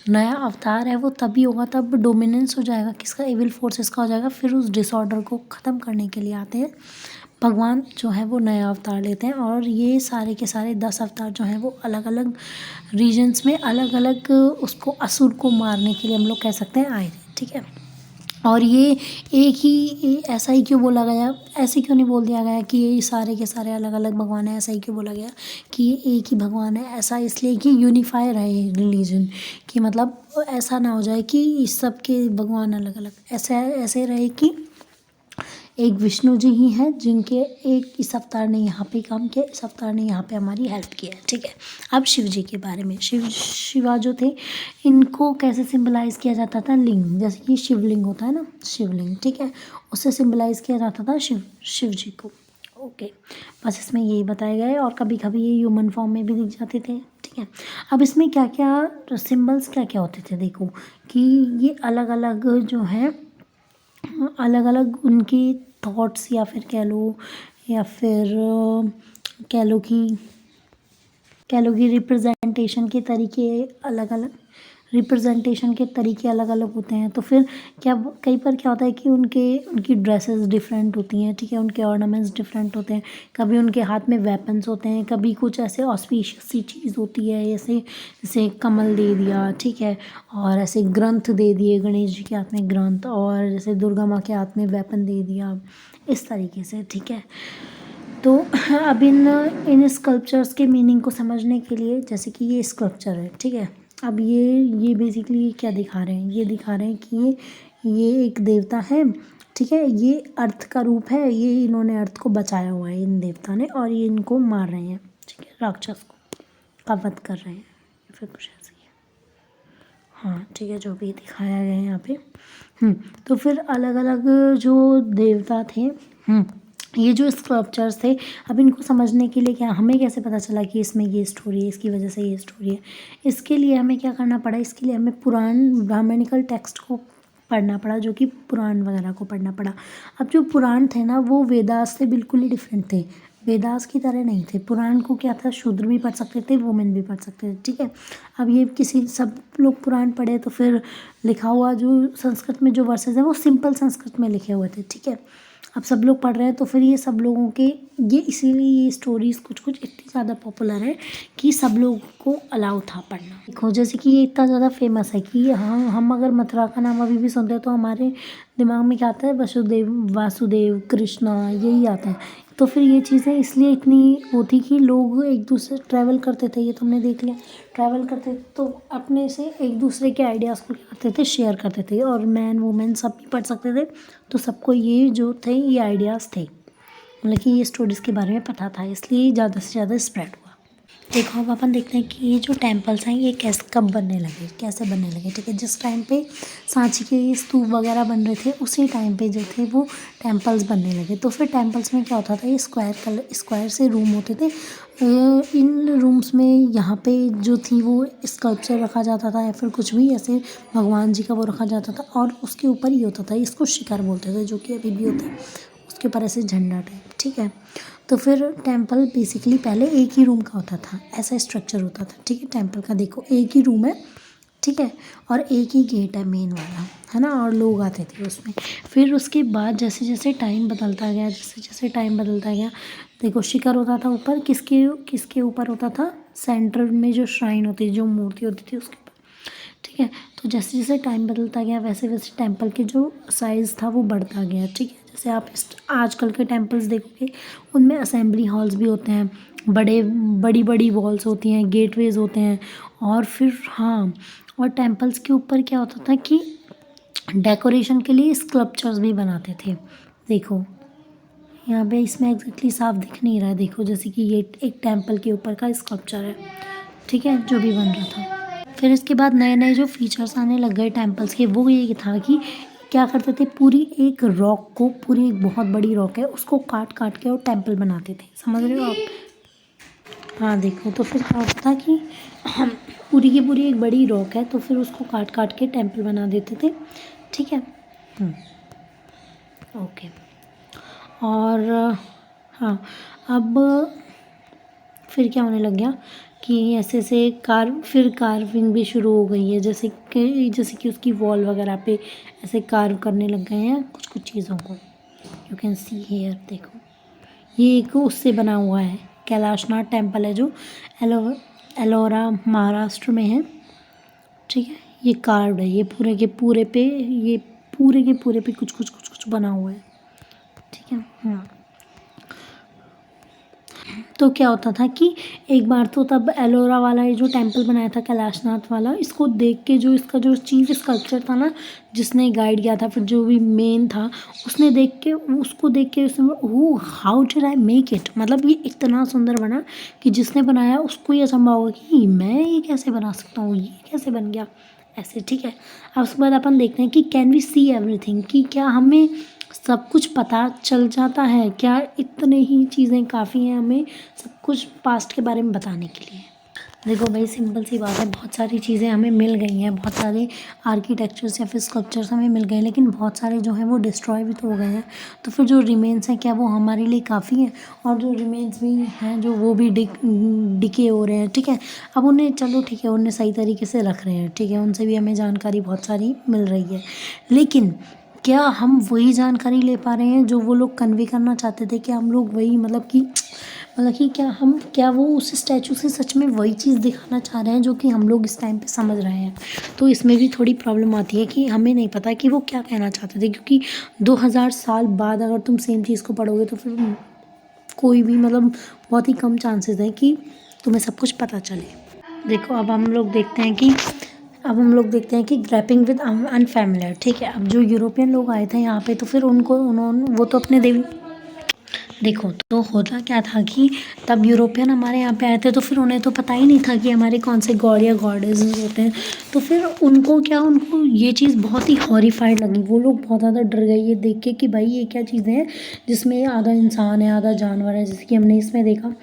[SPEAKER 1] नया अवतार है वो तभी होगा, तब डोमिनेंस हो जाएगा किसका, एविल फोर्सेस का हो जाएगा। फिर उस डिसऑर्डर को ख़त्म करने के लिए आते हैं भगवान जो है वो नया अवतार लेते हैं। और ये सारे के सारे 10 अवतार जो हैं वो अलग अलग रीजन्स में अलग अलग उसको असुर को मारने के लिए हम लोग कह सकते हैं आए थे, ठीक है। और ये एक ही ऐसा ही क्यों बोला गया, ऐसे क्यों नहीं बोल दिया गया कि ये सारे के सारे अलग अलग भगवान हैं, ऐसा ही क्यों बोला गया कि ये एक ही भगवान है। ऐसा इसलिए कि यूनिफाई रहे रिलीजन, कि मतलब ऐसा ना हो जाए कि इस सब के भगवान अलग अलग, ऐसे ऐसे रहे कि एक विष्णु जी ही हैं जिनके एक इस अवतार ने यहाँ पे काम किया, इस अवतार ने यहाँ पे हमारी हेल्प किया है, ठीक है। अब शिव जी के बारे में, शिवा जो थे इनको कैसे सिंबलाइज किया जाता था, लिंग, जैसे कि शिवलिंग होता है ना, शिवलिंग, ठीक है, उससे सिंबलाइज किया जाता था शिव जी को, ओके। बस इसमें यही बताया गया है। और कभी कभी ये ह्यूमन फॉर्म में भी दिख जाते थे, ठीक है। अब इसमें क्या क्या सिम्बल्स क्या क्या होते थे, देखो कि ये अलग अलग जो है अलग अलग उनकी थॉट्स, या फिर कह लो, या फिर कह लो कि रिप्रेजेंटेशन के तरीके अलग अलग होते हैं। तो फिर क्या कई बार क्या होता है कि उनकी ड्रेसेस डिफरेंट होती हैं, ठीक है, उनके ऑर्नामेंट्स डिफरेंट होते हैं। कभी उनके हाथ में वेपन्स होते हैं, कभी कुछ ऐसे ऑस्पिशियस सी चीज़ होती है, जैसे कमल दे दिया, ठीक है, और ऐसे ग्रंथ दे दिए, गणेश जी के हाथ में ग्रंथ, और जैसे दुर्गा माँ के हाथ में वेपन दे दिया, इस तरीके से, ठीक है। तो अब इन स्कल्पचर्स के मीनिंग को समझने के लिए, जैसे कि ये स्कल्पचर है, ठीक है। अब ये बेसिकली क्या दिखा रहे हैं, ये दिखा रहे हैं कि ये एक देवता है, ठीक है, ये अर्थ का रूप है, ये इन्होंने अर्थ को बचाया हुआ है इन देवता ने, और ये इनको मार रहे हैं, ठीक है, राक्षस को का वध कर रहे हैं, फिर कुछ ऐसे ही है, हाँ, ठीक है, जो भी दिखाया गया है यहाँ पे। तो फिर अलग अलग जो देवता थे, ये जो स्कल्पचर्स थे, अब इनको समझने के लिए क्या, हमें कैसे पता चला कि इसमें ये स्टोरी है, इसकी वजह से ये स्टोरी है, इसके लिए हमें क्या करना पड़ा, इसके लिए हमें पुराण ब्राह्मणिकल टेक्स्ट को पढ़ना पड़ा, जो कि पुराण वगैरह को पढ़ना पड़ा। अब जो पुराण थे ना, वो वेदास से बिल्कुल ही डिफरेंट थे, वेदास की तरह नहीं थे। पुराण को क्या था, शूद्र भी पढ़ सकते थे, वुमेन भी पढ़ सकते थे, ठीक है। अब ये किसी सब लोग पुराण पढ़े तो फिर लिखा हुआ जो संस्कृत में जो वर्सेस है वो सिंपल संस्कृत में लिखे हुए थे, ठीक है। अब सब लोग पढ़ रहे हैं तो फिर ये सब लोगों के ये इसीलिए ये स्टोरीज़ कुछ कुछ इतनी ज़्यादा पॉपुलर है कि सब लोगों को अलाउ था पढ़ना। देखो जैसे कि ये इतना ज़्यादा फेमस है कि हम अगर मथुरा का नाम अभी भी सुनते हैं तो हमारे दिमाग में क्या आता है, वसुदेव वासुदेव कृष्णा, यही आता है। तो फिर ये चीज़ें इसलिए इतनी होती कि लोग एक दूसरे ट्रैवल करते थे, ये तुमने देख लिया, ट्रैवल करते थे तो अपने से एक दूसरे के आइडियाज़ को क्या करते थे, शेयर करते थे, और मैन वुमेन सब भी पढ़ सकते थे, तो सबको ये जो थे ये आइडियाज़ थे, मतलब कि ये स्टोरीज़ के बारे में पता था, इसलिए ज़्यादा से ज़्यादा स्प्रेड हुआ। देखो अब अपन देखते हैं कि ये जो टेम्पल्स हैं ये कब बनने लगे, कैसे बनने लगे, ठीक है। जिस टाइम पे सांची के ये स्तूप वगैरह बन रहे थे उसी टाइम पे जो थे वो टेम्पल्स बनने लगे। तो फिर टेम्पल्स में क्या होता था, ये स्क्वायर से रूम होते थे। इन रूम्स में यहाँ पे जो थी वो स्कल्पचर रखा जाता था या फिर कुछ भी ऐसे भगवान जी का वो रखा जाता था, और उसके ऊपर ही होता था, इसको शिखर बोलते थे, जो कि अभी भी होता है, उसके ऊपर ऐसे झंडा टाइप, ठीक है। तो फिर टेम्पल बेसिकली पहले एक ही रूम का होता था, ऐसा स्ट्रक्चर होता था, ठीक है। टेम्पल का देखो एक ही रूम है, ठीक है, और एक ही गेट है मेन वाला, है ना, और लोग आते थे उसमें। फिर उसके बाद जैसे जैसे टाइम बदलता गया, जैसे जैसे टाइम बदलता गया, देखो शिखर होता था ऊपर, किसके ऊपर होता था, सेंटर में जो श्राइन होती थी, जो मूर्ति होती थी उसके ऊपर, ठीक है। तो जैसे जैसे टाइम बदलता गया वैसे वैसे टेम्पल के जो साइज़ था वो बढ़ता गया, ठीक है। जैसे आप आजकल के टेम्पल्स देखोगे उनमें असेंबली हॉल्स भी होते हैं, बड़ी बड़ी वॉल्स होती हैं, गेटवेज होते हैं, और फिर और टेम्पल्स के ऊपर क्या होता था कि डेकोरेशन के लिए स्कल्पचर्स भी बनाते थे। देखो यहाँ पे इसमें एग्जैक्टली साफ दिख नहीं रहा है, देखो जैसे कि ये एक टेम्पल के ऊपर का स्कल्पचर है, ठीक है, जो भी बन रहा था। फिर इसके बाद नए नए जो फीचर्स आने लग गए टेम्पल्स के, वो ये था कि क्या करते थे, पूरी एक रॉक को, पूरी एक बहुत बड़ी रॉक है उसको काट काट के और टेम्पल बनाते थे, समझ रहे हो आप। हाँ देखो, तो फिर क्या होता था कि पूरी की पूरी एक बड़ी रॉक है तो फिर उसको काट काट के टेम्पल बना देते थे, ठीक है। ओके, और हाँ, अब फिर क्या होने लग गया कि ऐसे ऐसे फिर कार्विंग भी शुरू हो गई है, जैसे कि उसकी वॉल वगैरह पे ऐसे कार्व करने लग गए हैं कुछ कुछ चीज़ों को। यू कैन सी हेयर, देखो ये एक उससे बना हुआ है, कैलाशनाथ टेम्पल है जो एलोरा महाराष्ट्र में है, ठीक है। ये कार्व्ड है, ये पूरे के पूरे पे कुछ बना हुआ है, ठीक है। तो क्या होता था कि एक बार तो तब एलोरा वाला ये जो टेम्पल बनाया था कैलाशनाथ वाला, इसको देख के जो इसका जो चीफ स्कल्पचर था ना, जिसने गाइड किया था, फिर जो भी मेन था, उसको देख के उसने oh how did I make it, मतलब ये इतना सुंदर बना कि जिसने बनाया उसको ये अचंभा होगा कि मैं ये कैसे बना सकता हूँ, ये कैसे बन गया ऐसे, ठीक है। अब उसके बाद अपन देखते हैं कि कैन वी सी एवरीथिंग, कि क्या हमें सब कुछ पता चल जाता है क्या, इतने ही चीज़ें काफ़ी हैं हमें सब कुछ पास्ट के बारे में बताने के लिए। देखो भाई सिंपल सी बात है, बहुत सारी चीज़ें हमें मिल गई हैं, बहुत सारे आर्किटेक्चर्स या फिर स्कल्पचर्स हमें मिल गए, लेकिन बहुत सारे जो हैं वो डिस्ट्रॉय भी तो हो गए हैं। तो फिर जो रिमेन्स हैं क्या वो हमारे लिए काफ़ी हैं, और जो रिमेन्स भी हैं जो वो भी डिके हो रहे हैं, ठीक है। अब उन्हें चलो ठीक है, उन्हें सही तरीके से रख रहे हैं, ठीक है, उनसे भी हमें जानकारी बहुत सारी मिल रही है, लेकिन क्या हम वही जानकारी ले पा रहे हैं जो वो लोग कन्वे करना चाहते थे, क्या हम लोग वही मतलब कि क्या वो उस स्टैचू से सच में वही चीज़ दिखाना चाह रहे हैं जो कि हम लोग इस टाइम पे समझ रहे हैं। तो इसमें भी थोड़ी प्रॉब्लम आती है कि हमें नहीं पता कि वो क्या कहना चाहते थे, क्योंकि 2000 साल बाद अगर तुम सेम चीज़ को पढ़ोगे तो फिर कोई भी मतलब बहुत ही कम चांसेस हैं कि तुम्हें सब कुछ पता चले। देखो अब हम लोग देखते हैं कि ग्रैपिंग विद अनफैमिलियर, ठीक है। अब जो यूरोपियन लोग आए थे यहाँ पे तो फिर वो तो अपने देखो तो होता क्या था कि तब यूरोपियन हमारे यहाँ पे आए थे, तो फिर उन्हें तो पता ही नहीं था कि हमारे कौन से गॉड या गॉडेसेस होते हैं। तो फिर उनको ये चीज़ बहुत ही हॉरिफाइड लगी। वो लोग बहुत ज़्यादा डर गए ये देख के कि भाई ये क्या चीज़ें हैं जिसमें आधा इंसान है आधा जानवर है, जैसे कि हमने इसमें देखा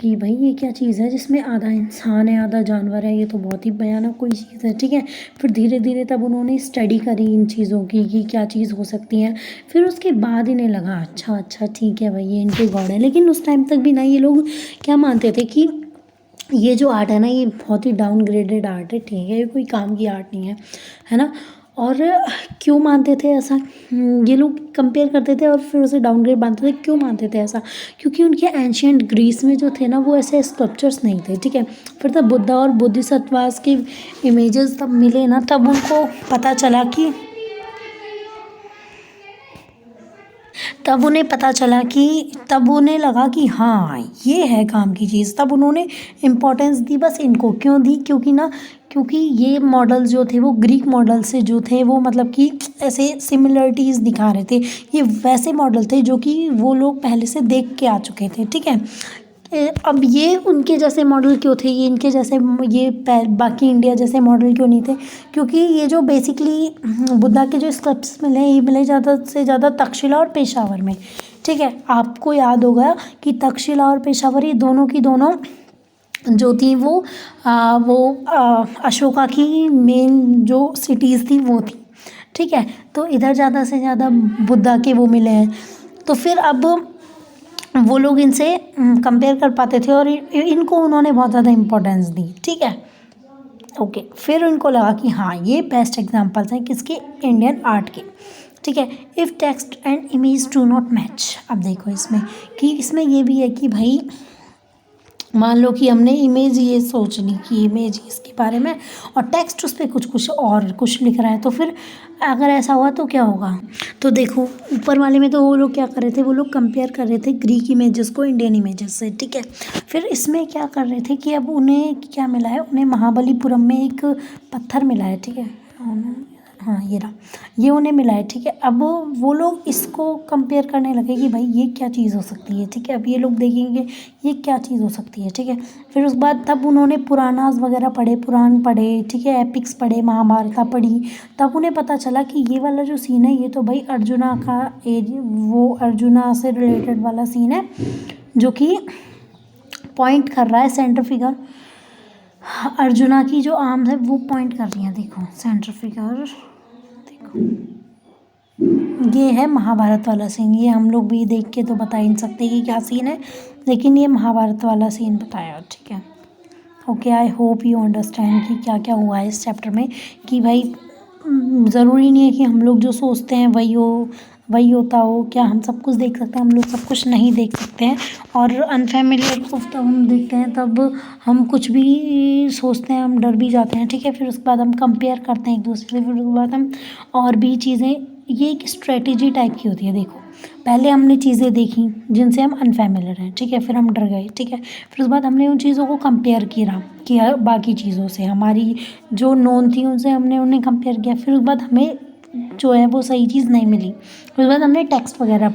[SPEAKER 1] कि भाई ये क्या चीज़ है जिसमें आधा इंसान है आधा जानवर है, ये तो बहुत ही भयानक कोई चीज़ है। ठीक है, फिर धीरे धीरे तब उन्होंने स्टडी करी इन चीज़ों की कि क्या चीज़ हो सकती है। फिर उसके बाद इन्हें लगा अच्छा अच्छा ठीक है भाई ये इनके गॉड है। लेकिन उस टाइम तक भी ना ये लोग क्या मानते थे कि ये जो आर्ट है ना ये बहुत ही डाउनग्रेडेड आर्ट है। ठीक है, ये कोई काम की आर्ट नहीं है ना। और क्यों मानते थे ऐसा, ये लोग कंपेयर करते थे और फिर उसे डाउनग्रेड मानते थे। क्यों मानते थे ऐसा, क्योंकि उनके एंशियंट ग्रीस में जो थे ना वो ऐसे स्कल्पचर्स नहीं थे। ठीक है, फिर तब बुद्धा और बोधिसत्वास के इमेजेस तब मिले ना, तब उनको पता चला कि तब उन्हें पता चला कि तब उन्हें लगा कि हाँ ये है काम की चीज़। तब उन्होंने इम्पोर्टेंस दी बस इनको। क्यों दी, क्योंकि ये मॉडल जो थे वो ग्रीक मॉडल से जो थे वो मतलब कि ऐसे सिमिलरिटीज़ दिखा रहे थे। ये वैसे मॉडल थे जो कि वो लोग पहले से देख के आ चुके थे। ठीक है, अब ये उनके जैसे मॉडल क्यों थे, ये इनके जैसे ये बाकी इंडिया जैसे मॉडल क्यों नहीं थे, क्योंकि ये जो बेसिकली बुद्धा के जो स्कल्प्चर्स मिले ये मिले ज़्यादा से ज़्यादा तक्षशिला और पेशावर में। ठीक है, आपको याद होगा कि तक्षशिला और पेशावर ये दोनों की दोनों जो थी वो अशोका की मेन जो सिटीज़ थी वो थी। ठीक है, तो इधर ज़्यादा से ज़्यादा बुद्धा के वो मिले हैं। तो फिर अब वो लोग इनसे कंपेयर कर पाते थे और इनको उन्होंने बहुत ज़्यादा इम्पोर्टेंस दी। ठीक है, ओके, फिर उनको लगा कि हाँ ये बेस्ट एग्जांपल्स हैं किसके, इंडियन आर्ट के। ठीक है, if text and image do not match. अब देखो इसमें कि इसमें ये भी है कि भाई मान लो कि हमने इमेज ये सोच ली कि इमेज इसके बारे में और टेक्स्ट उस पर कुछ और कुछ लिख रहा है, तो फिर अगर ऐसा हुआ तो क्या होगा। तो देखो ऊपर वाले में तो वो लोग क्या कर रहे थे, वो लोग कंपेयर कर रहे थे ग्रीक इमेजेस को इंडियन इमेजेस से। ठीक है, फिर इसमें क्या कर रहे थे कि अब उन्हें क्या मिला है, उन्हें महाबलीपुरम में एक पत्थर मिला है। ठीक है, हाँ ये रहा, ये उन्हें मिला है। ठीक है, अब वो लोग इसको कंपेयर करने लगे कि भाई ये क्या चीज़ हो सकती है। ठीक है, अब ये लोग देखेंगे ये क्या चीज़ हो सकती है। ठीक है, फिर उस बाद तब उन्होंने पुराणास वगैरह पढ़े, पुराण पढ़े, ठीक है, एपिक्स पढ़े, महाभारता पढ़ी। तब उन्हें पता चला कि ये वाला जो सीन है ये तो भाई अर्जुना का वो अर्जुना से रिलेटेड वाला सीन है जो कि पॉइंट कर रहा है सेंटर फिगर। अर्जुना की जो आर्म्स है वो पॉइंट कर रही हैं। देखो सेंटर फिगर, देखो ये है महाभारत वाला सीन। ये हम लोग भी देख के तो बता ही नहीं सकते कि क्या सीन है, लेकिन ये महाभारत वाला सीन बताया। ठीक है, okay, I hope you understand कि क्या क्या हुआ है इस चैप्टर में। कि भाई ज़रूरी नहीं है कि हम लोग जो सोचते हैं वही होता हो। क्या हम सब कुछ देख सकते हैं, हम लोग सब कुछ नहीं देख सकते हैं। और अनफेमिलियर को तब हम देखते हैं तब हम कुछ भी सोचते हैं, हम डर भी जाते हैं। ठीक है, फिर उसके बाद हम कंपेयर करते हैं एक दूसरे से, फिर उसके बाद हम और भी चीज़ें, ये एक स्ट्रेटेजी टाइप की होती है। देखो पहले हमने चीज़ें देखी जिनसे हम अनफेमिलियर हैं। ठीक है, फिर हम डर गए। ठीक है, फिर उसके बाद हमने उन चीज़ों को कंपेयर किया बाकी चीज़ों से, हमारी जो नोन थी उनसे हमने उन्हें कंपेयर किया। फिर उसके बाद हमें जो है वो सही चीज़ नहीं मिली। उसके बाद हमने टेक्स्ट वगैरह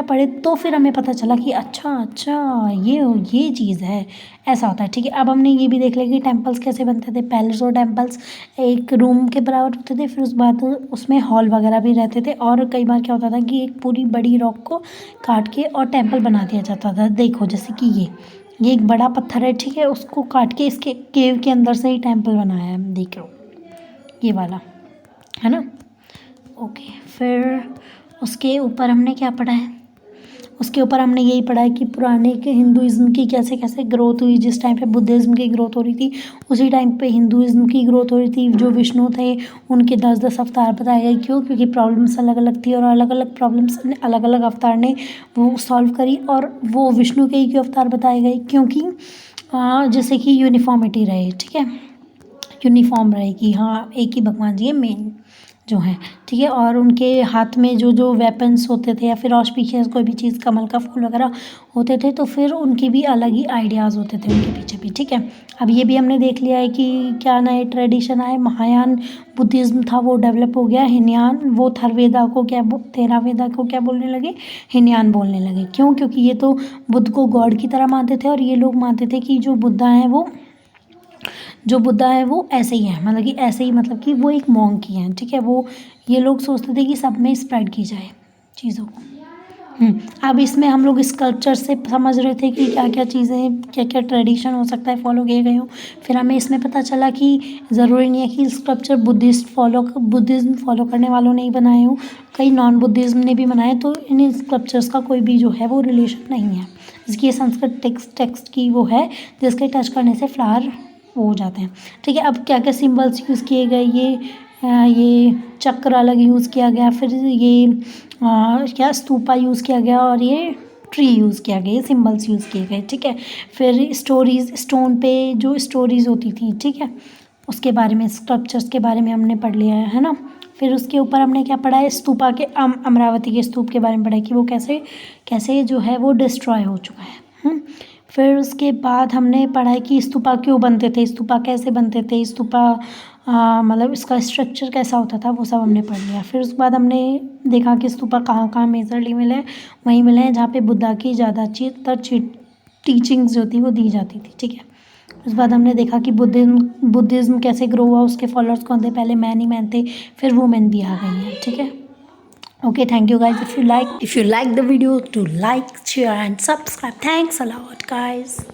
[SPEAKER 1] पढ़े तो फिर हमें पता चला कि अच्छा ये चीज़ है, ऐसा होता है। ठीक है, अब हमने ये भी देख लिया कि टेम्पल्स कैसे बनते थे। पैलेस और टेम्पल्स एक रूम के बराबर होते थे, फिर उसके बाद उसमें हॉल वगैरह भी रहते थे। और कई बार क्या होता था कि एक पूरी बड़ी रॉक को काट के और टेम्पल बना दिया जाता था। देखो जैसे कि ये एक बड़ा पत्थर है। ठीक है, उसको काट के इसके केव के अंदर से ही टेम्पल बनाया है, देख लो ये वाला, है ना। ओके, फिर उसके ऊपर हमने क्या पढ़ा है, उसके ऊपर हमने यही पढ़ा है कि पुराने के हिंदुज़्म की कैसे कैसे ग्रोथ हुई। जिस टाइम पे बुद्धिज़्म की ग्रोथ हो रही थी उसी टाइम पे हिंदुज़्म की ग्रोथ हो रही थी। जो विष्णु थे उनके 10-10 अवतार बताए गए। क्यों, क्योंकि प्रॉब्लम्स अलग अलग थी और अलग अलग प्रॉब्लम्स अलग अलग अवतार ने वो सॉल्व करी। और वो विष्णु के ही अवतार बताए गए क्योंकि जैसे कि यूनिफॉर्मिटी रहे। ठीक है, यूनिफॉर्म रहे कि हाँ एक ही भगवान जी है मेन, जो हैं, ठीक है। और उनके हाथ में जो जो वेपन्स होते थे या फिर ऑस्पिशियस कोई भी चीज़, कमल का फूल वगैरह होते थे, तो फिर उनकी भी अलग ही आइडियाज़ होते थे उनके पीछे भी, ठीक है। अब ये भी हमने देख लिया है कि क्या नए ट्रेडिशन आए, महायान बुद्धिज़्म था वो डेवलप हो गया, हीनयान वो थर्वेदा को क्या थेरावेदा को क्या बोलने लगे, हीनयान बोलने लगे। क्यों? क्योंकि ये तो बुद्ध को गॉड की तरह मानते थे और ये लोग मानते थे कि जो बुद्धा है वो ऐसे ही है, मतलब कि ऐसे ही, मतलब कि वो एक मॉन्क ही है, ठीक है। वो ये लोग सोचते थे कि सब में स्प्रेड की जाए चीज़ों को। अब इसमें हम लोग स्कल्पचर से समझ रहे थे कि क्या क्या चीज़ें, क्या क्या ट्रेडिशन हो सकता है फॉलो किए गए हो। फिर हमें इसमें पता चला कि ज़रूरी नहीं है कि स्कल्पचर बुद्धिज़्म फॉलो करने वालों ने ही बनाए हो, कई नॉन बुद्धिज़्म ने भी बनाए, तो इन स्कल्पचर्स का कोई भी जो है वो रिलेशन नहीं है। इसकी संस्कृत टेक्स्ट की वो है जिसके टच करने से फ्लावर वो हो जाते हैं, ठीक है। अब क्या क्या सिम्बल्स यूज़ किए गए, ये चक्र अलग यूज़ किया गया, फिर ये क्या स्तूपा यूज़ किया गया और ये ट्री यूज़ किया गया, ये सिम्बल्स यूज़ किए गए, ठीक है। फिर स्टोरीज, स्टोन पे जो स्टोरीज होती थी, ठीक है, उसके बारे में, स्कल्पचर्स के बारे में हमने पढ़ लिया है ना। फिर उसके ऊपर हमने क्या पढ़ा है, स्तूपा के अमरावती के स्तूप के बारे में पढ़ा है कि वो कैसे कैसे जो है वो डिस्ट्रॉय हो चुका है। फिर उसके बाद हमने पढ़ा है कि स्तूपा क्यों बनते थे, स्तूपा कैसे बनते थे, स्तूपा मतलब इसका स्ट्रक्चर कैसा होता था, वो सब हमने पढ़ लिया। फिर उसके बाद हमने देखा कि स्तूपा कहाँ कहाँ मेजरली मिले, वहीं मिले हैं जहाँ पे बुद्धा की ज़्यादातर टीचिंग्स जो थी वो दी जाती थी, ठीक है। उसके बाद हमने देखा कि बुद्धिज़्म कैसे ग्रो हुआ, उसके फॉलोअर्स कौन थे, पहले मैन ही मैन थे, फिर वुमेन भी आ गई हैं, ठीक है। Okay, thank you guys. If you like the video, to like, share and subscribe. Thanks a lot guys.